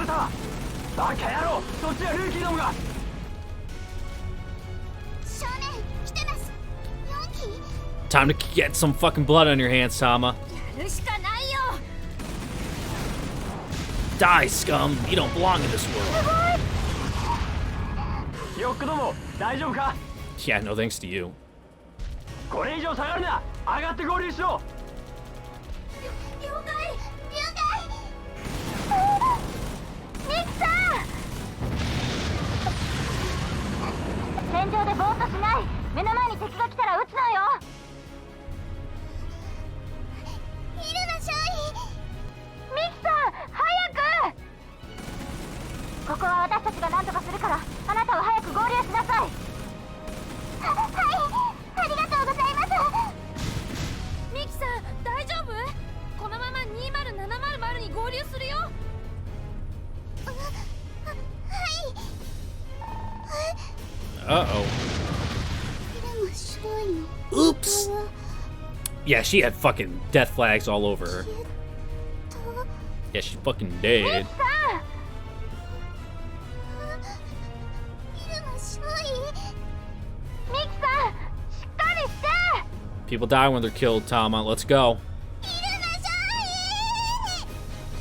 バカ野郎、そっちはルーキーどもが。正面来てます。4機 Time to get some fucking blood on your hands, Tama. やるしかないよ Die, scum. You don't belong in this world. ヨックども、大丈夫か。 Yeah, no thanks to you. これ以上下がるな。上がって合流しろ。了解ミキさん戦場でぼーっとしない。目の前に敵が来たら撃つのよ。ミキさん早く。ここは私たちが何とかするから、あなたは早く合流しなさい。はい、ありがとうございます。ミキさん大丈夫？このまま20700に合流するよ。Uh-oh. Oops. Yeah, she had fucking death flags all over her. Yeah, she's fucking dead. People die when they're killed, Tama. Let's go.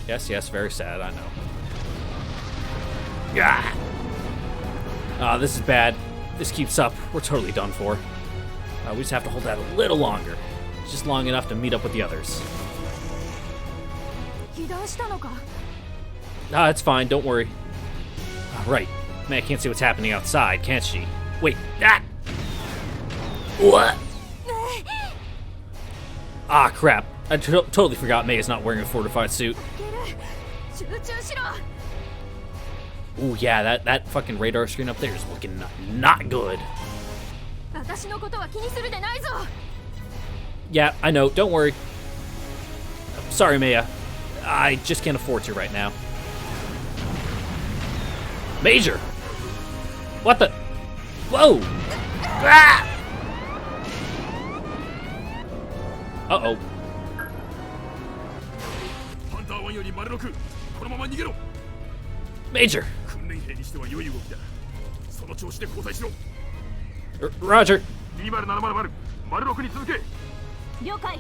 Yes, yes, very sad, I know. Yeah. Ah, this is bad. If this keeps up, we're totally done for. We just have to hold out a little longer. Just long enough to meet up with the others. Ah, it's fine, don't worry. Right. Man, can't see what's happening outside, can't she? Wait, ah! What? Ah, crap. I totally forgot May is not wearing a fortified suit. Ooh, yeah, that fucking radar screen up there is looking not good. Yeah, I know, don't worry. Sorry, Maya. I just can't afford to right now. Major! What the? Whoa! Ah! Uh-oh. Major! Roger! 了解。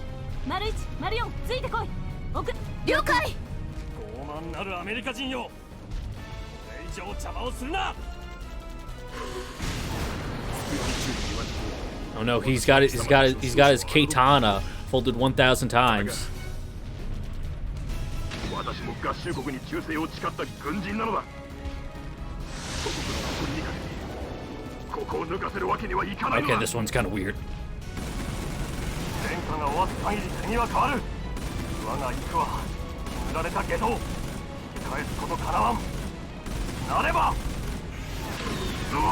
01、04ついてこい。了解。傲慢なるアメリカ人よ。これ以上邪魔をするな。 Oh no, he's got his katana folded 1,000 times. 私も合衆国に忠誠を誓った軍人なのだ。祖国の誇りにかけてここを抜かせるわけにはいかないのだ。 Okay, this one's kind of weird. 戦火が終わった限り手には変わる。我が行くは決められた下道。引き返すことかなわん。なれば。うわ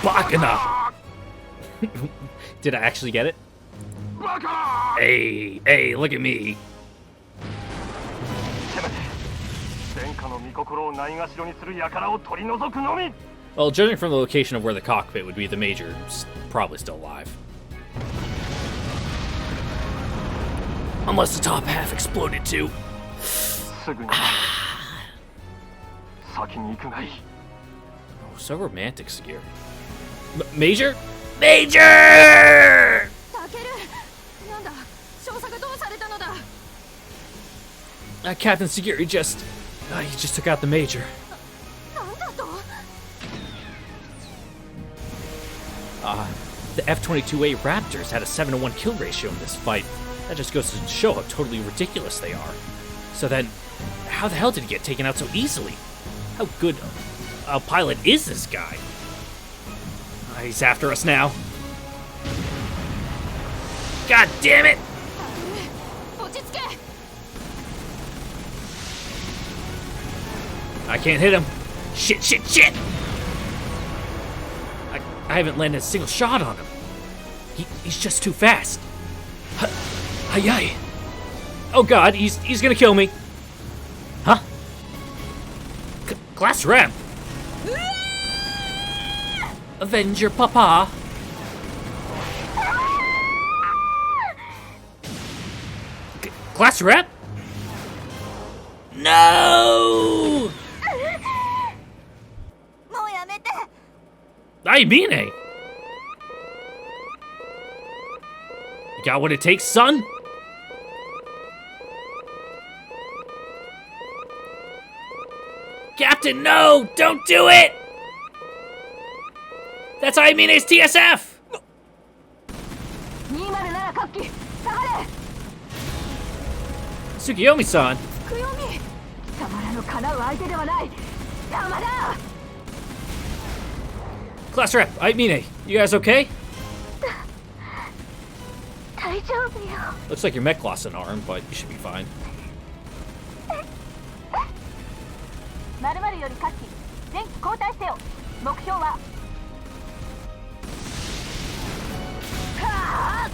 Bakana! Did I actually get it? Hey, hey, look at me. Well, judging from the location of where the cockpit would be, the Major's probably still alive. Unless the top half exploded too. Oh, so romantic, Sagiri. Major? Major! Captain Sagiri he just took out the Major. The F-22A Raptors had a 7-to-1 kill ratio in this fight. That just goes to show how totally ridiculous they are. So then, how the hell did he get taken out so easily? How good a pilot is this guy? He's after us now. God damn it! I can't hit him. Shit, shit, shit! I haven't landed a single shot on him. He's just too fast. Ay. Oh god, he's gonna kill me. Huh? Glass ramp. Avenger Papa. Glass ramp? No! I mean it. You got what it takes, son? Captain, no! Don't do it! That's Aimene's TSF! 207各機下がれ Tsukiyomi-san! クヨミ貴様らの叶う相手ではない邪魔だ Class Rep, Aimene, you guys okay? 大丈夫よ Looks like your mech lost an arm, but you should be fine. 〇〇より各機全機交代せよ目標ははあ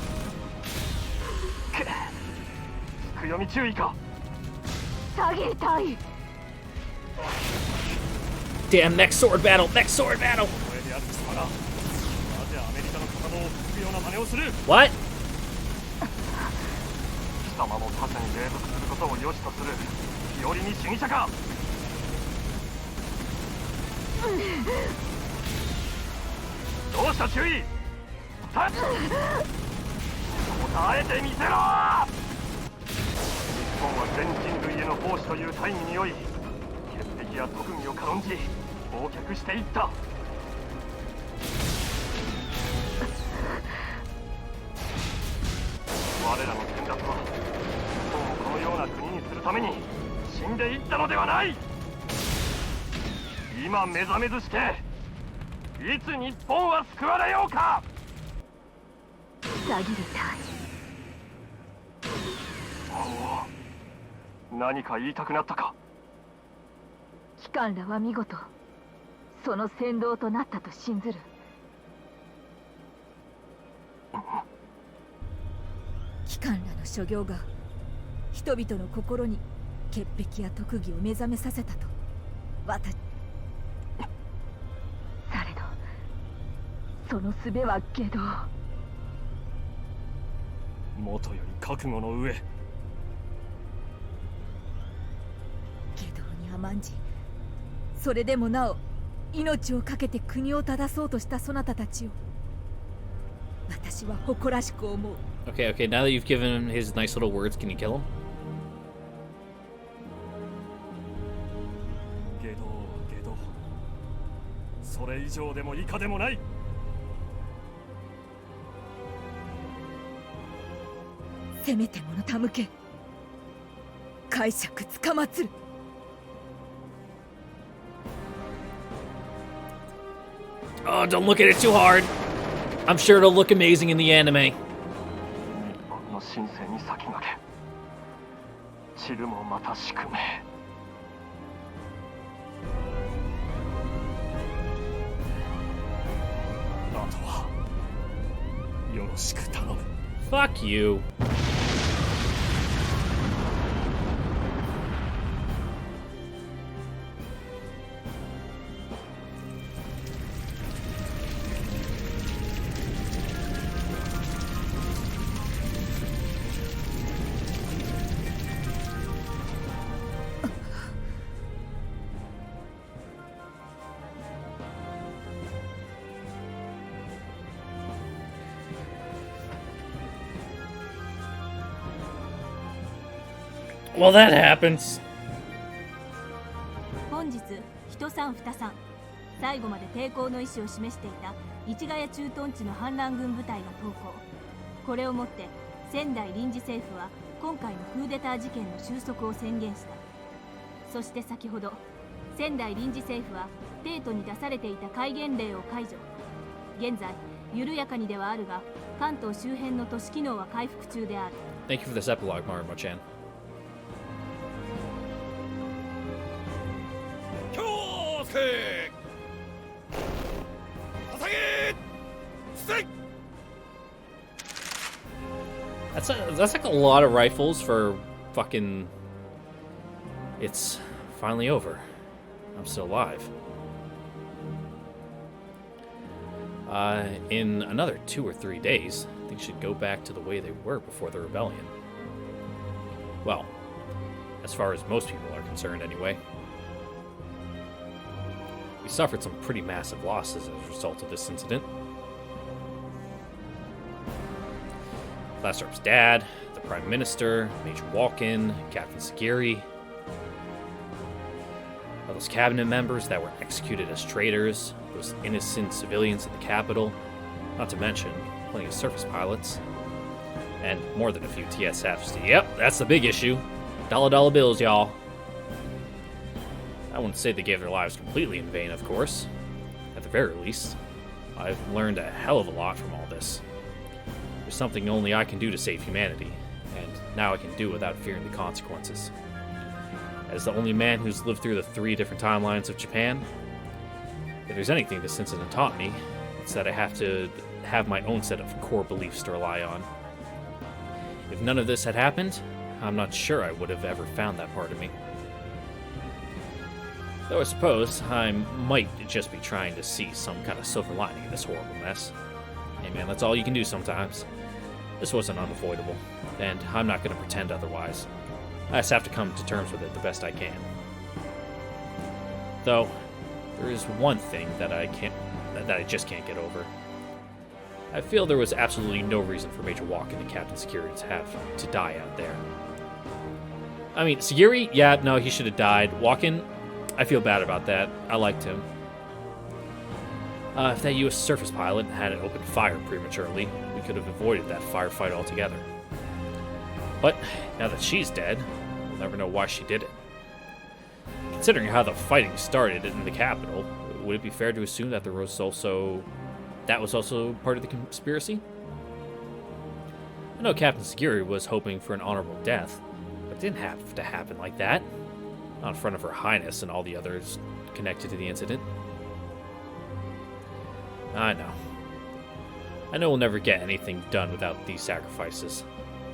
くよみ注意か下げたい Damn, next sword battle! Next sword battle! これである貴様がなぜアメリカの片棒を吹くような真似をする What? 貴様も他者に隷属することを良しとする日和に主義者かどうした注意答えてみせろ日本は全人類への奉仕という大義により潔癖や特技を軽んじ忘却していった我らの先達は日本をこのような国にするために死んでいったのではない今目覚めずしていつ日本は救われようか下げたい何か言いたくなったか機関らは見事その先導となったと信ずる機関らの所業が人々の心に潔癖や特技を目覚めさせたと私されどその術は下道もとより覚悟の上下道に甘んじそれでもなお命を懸けて国を正そうとしたそなたたちを私は誇らしく思う Okay, okay, now that you've given him his nice little words, can you kill him? 下道下道それ以上でも以下でもないせめてもの手向け解釈つかまつる Oh, don't look at it too hard. I'm sure it'll look amazing in the anime. 日本の神聖に先駆け散るもまた宿命あとはよろしく頼む Fuck you. Well, that happens. 本日人三二三最後まで抵抗の意思を示していた市ヶ谷駐屯地の反乱軍部隊が投降。これをもって仙台臨時政府は今回のクーデター事件の収束を宣言した。そして先ほど仙台臨時政府は帝都に出されていた戒厳令を解除。現在緩やかにではあるが関東周辺の都市機能は回復中である。 Thank you for this epilogue, Marimo-chan. 強制捧げスイ That's like a lot of rifles for fucking. It's finally over. I'm still alive. In another 2 or 3 days, things should go back to the way they were before the rebellion. Well, as far as most people are concerned, anyway. We suffered some pretty massive losses as a result of this incident. Glasstorp's dad, the Prime Minister, Major Walken, Captain Sagiri. those cabinet members that were executed as traitors, those innocent civilians in the Capitol, not to mention plenty of surface pilots, and more than a few TSFs. Yep, that's the big issue. Dollar bills, y'all. I wouldn't say they gave their lives completely in vain, of course. At the very least, I've learned a hell of a lot from all this. There's something only I can do to save humanity, and now I can do it without fearing the consequences. As the only man who's lived through the 3 different timelines of Japan, if there's anything this incident taught me, it's that I have to have my own set of core beliefs to rely on. If none of this had happened, I'm not sure I would have ever found that part of me. Though I suppose I might just be trying to see some kind of silver lining in this horrible mess. Hey man, that's all you can do sometimes. This wasn't unavoidable, and I'm not going to pretend otherwise. I just have to come to terms with it the best I can. Though, there is one thing that I just can't get over. I feel there was absolutely no reason for Major Walken and Captain Security to die out there. I mean, Sagiri, yeah, no, he should have died. Walken, I feel bad about that. I liked him. If that U.S. surface pilot hadn't opened fire prematurely, we could have avoided that firefight altogether. But now that she's dead, we'll never know why she did it. Considering how the fighting started in the Capitol, would it be fair to assume that that was also part of the conspiracy? I know Captain Sagiri was hoping for an honorable death, but it didn't have to happen like that. Not in front of Her Highness and all the others connected to the incident. I know we'll never get anything done without these sacrifices.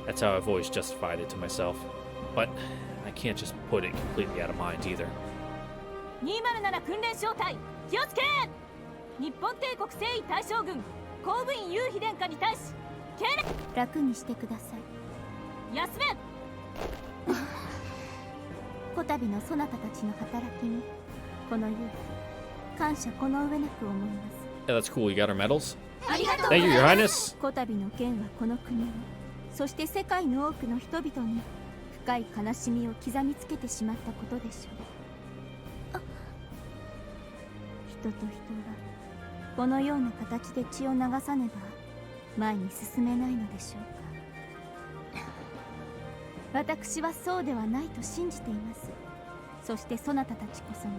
That's how I've always justified it to myself. But I can't just put it completely out of mind either. 207訓練小隊気をつけ。日本帝国征夷大将軍後部員雄妃殿下に対し敬礼。楽にしてください。休め。こたびのそなたたちの働きにこの雄妃感謝この上なく思います。 Yeah, that's cool. You got our medals? ありがとう。 Thank you, Your Highness. こたびの件はこの国に、そして世界の多くの人々に深い悲しみを刻みつけてしまったことでしょう。人と人がこのような形で血を流さねば前に進めないのでしょうか。私はそうではないと信じています。そしてそなたたちこそが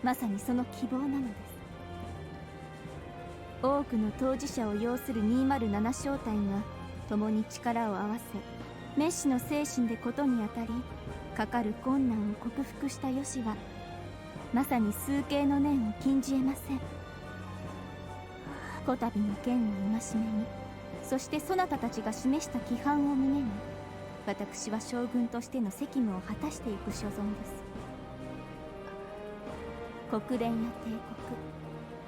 まさにその希望なのです。多くの当事者を擁する207小隊が共に力を合わせメッシの精神でことに当たりかかる困難を克服したヨシはまさに数形の念を禁じ得ません。こたびの剣を戒めに、そしてそなたたちが示した規範を胸に、私は将軍としての責務を果たしていく所存です。国連や帝国、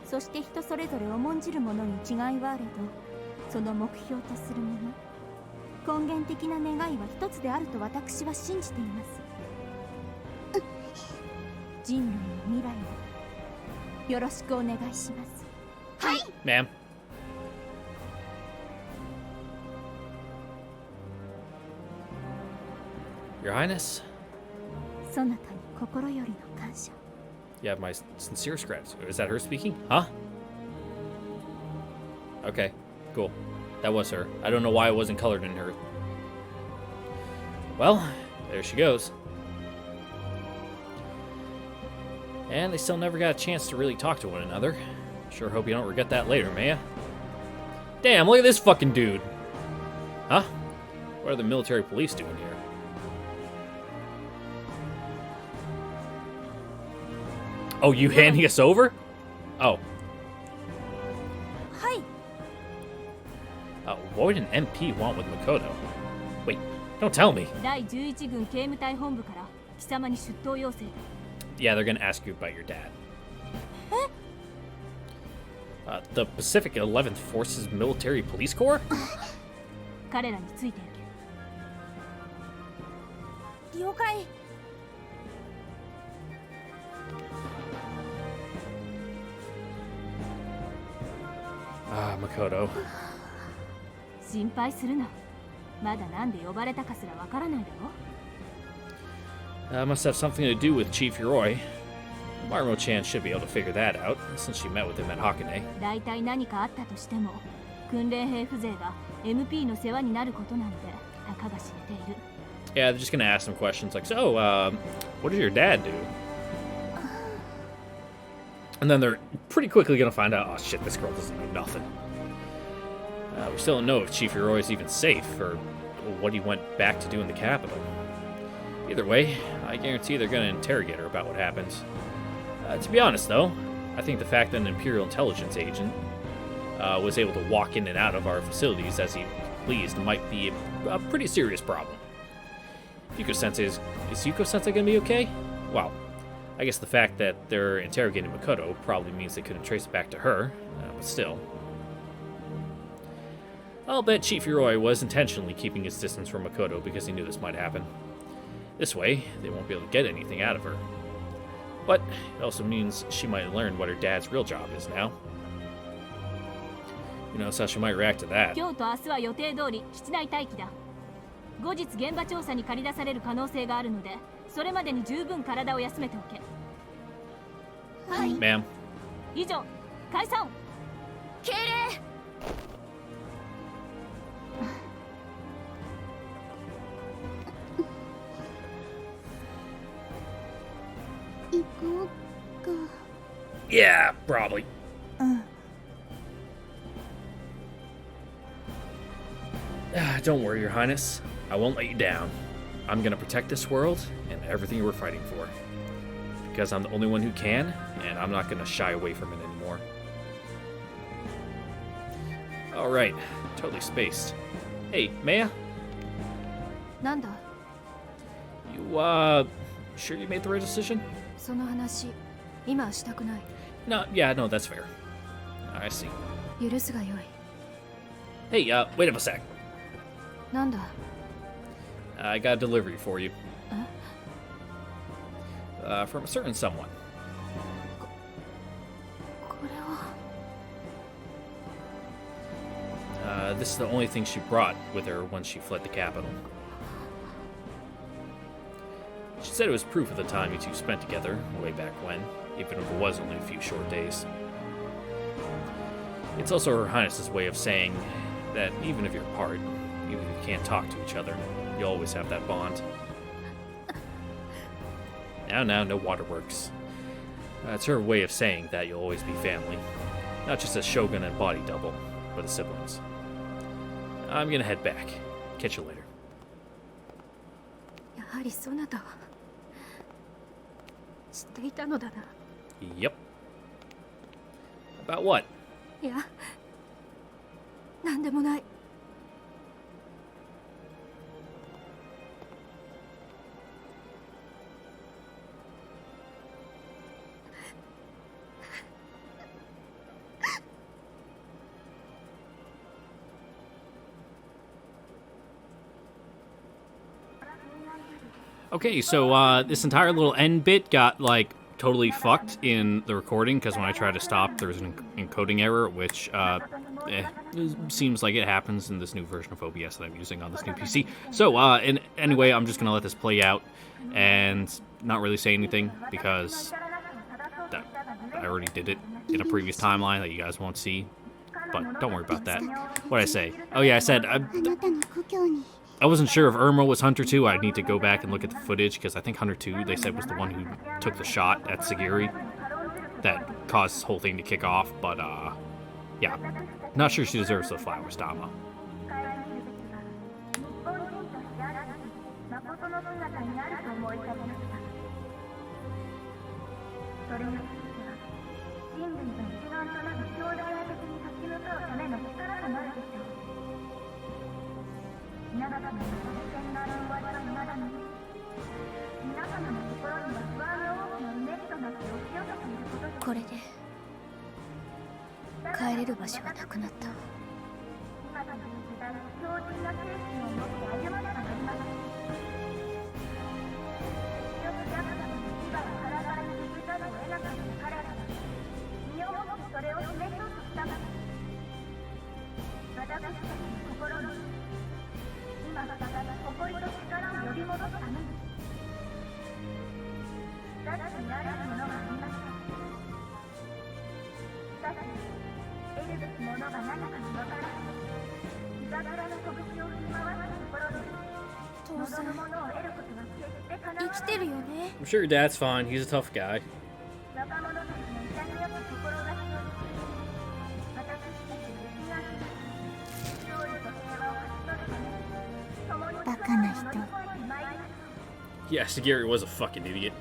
そして人それぞれ重んじるものに違いはあれど、その目標とするもの、根源的な願いは一つであると私は信じています。人類の未来をよろしくお願いします。はい。Ma'am. Your Highness. そなたに心よりの感謝。You have my sincere gratitude. Is that her speaking? Huh? Okay, cool. That was her. I don't know why it wasn't colored in her. Well, there she goes. And they still never got a chance to really talk to one another. Sure hope you don't regret that later, Maya. Damn, look at this fucking dude. Huh? What are the military police doing here? Oh, you handing us over? Oh. Hi. What would an MP want with Makoto? Wait, don't tell me. 第11軍警務隊本部から貴様に出頭要請。 Yeah, they're gonna ask you about your dad. The Pacific 11th Forces Military Police Corps? 彼らについていけ。了解。Ah, Makoto. 心配するな。まだなんで呼ばれたかすらわからないだろ。Must have something to do with Chief Yoroi. Marumo-chan should be able to figure that out, since she met with him at Hakone. 大体何かあったとしても訓練兵風情が MP の世話になることなんてたかが知れている。 Yeah, they're just gonna ask some questions like, so, what did your dad do? And then they're pretty quickly gonna find out, oh shit, this girl doesn't know nothing. We still don't know if Chief Yoroi is even safe, or what he went back to do in the capital. Either way, I guarantee they're gonna interrogate her about what happened. To be honest, though, I think the fact that an Imperial intelligence agent was able to walk in and out of our facilities as he pleased might be a pretty serious problem. Yuko-sensei is Yuko-sensei gonna be okay? Well, I guess the fact that they're interrogating Makoto probably means they couldn't trace it back to her, but still. I'll bet Chief Yoroi was intentionally keeping his distance from Makoto because he knew this might happen. This way, they won't be able to get anything out of her. But it also means she might learn what her dad's real job is now. Who knows how she might react to that. 今日と明日は予定通り室内待機だ。後日現場調査に駆り出される可能性があるので、それまでに十分体を休めておけ。はい。Ma'am. 以上、解散。敬礼。行こうか。Yeah, probably. Don't worry, Your Highness. I won't let you down. I'm gonna protect this world and everything you were fighting for. Because I'm the only one who can, and I'm not gonna shy away from it anymore. Alright, totally spaced. Hey, Maya? なんだ You, sure you made the right decision? その話今はしたくない No, yeah, no, that's fair. I see. 許すがよい Hey, wait up a sec. なんだ I got a delivery for you. From a certain someone. これは This is the only thing she brought with her when she fled the capital. She said it was proof of the time you two spent together, way back when, even if it was only a few short days. It's also Her Highness's way of saying that even if you're apart, even if you can't talk to each other, you'll always have that bond. Now, no waterworks. It's her way of saying that you'll always be family. Not just as Shogun and body double, but as siblings. I'm gonna head back. Catch you later. やはりそなたは知っていたのだな Yep. About what? いやなんでもない Okay, so this entire little end bit got like totally fucked in the recording because when I tried to stop, there was an encoding error, which it seems like it happens in this new version of OBS that I'm using on this new PC. So anyway, I'm just gonna let this play out and not really say anything because I already did it in a previous timeline that you guys won't see. But don't worry about that. What did I say? Oh yeah, I said I wasn't sure if Irma was Hunter 2. I'd need to go back and look at the footage, because I think Hunter 2, they said, was the one who took the shot at Sagiri that caused this whole thing to kick off, but, yeah. Not sure she deserves those flowers, Dama.これで帰れる場所はなくなった。誇りと力を呼び戻すために、だってやれるものがあります。父さん生きてるよね。 I'm sure your dad's fine. He's a tough guy. バカな人。 Yes, Gary was a fucking idiot.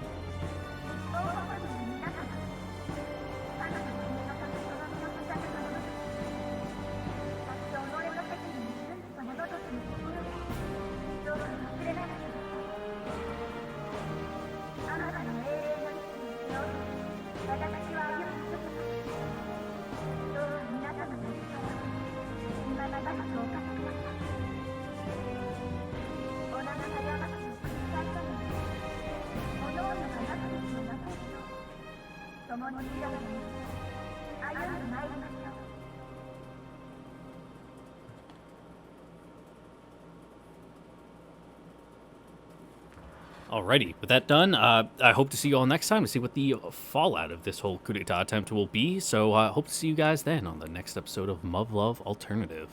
Alrighty, with that done, I hope to see you all next time to see what the fallout of this whole coup d'etat attempt will be. So hope to see you guys then on the next episode of MUV Love Alternative.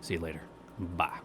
See you later. Bye.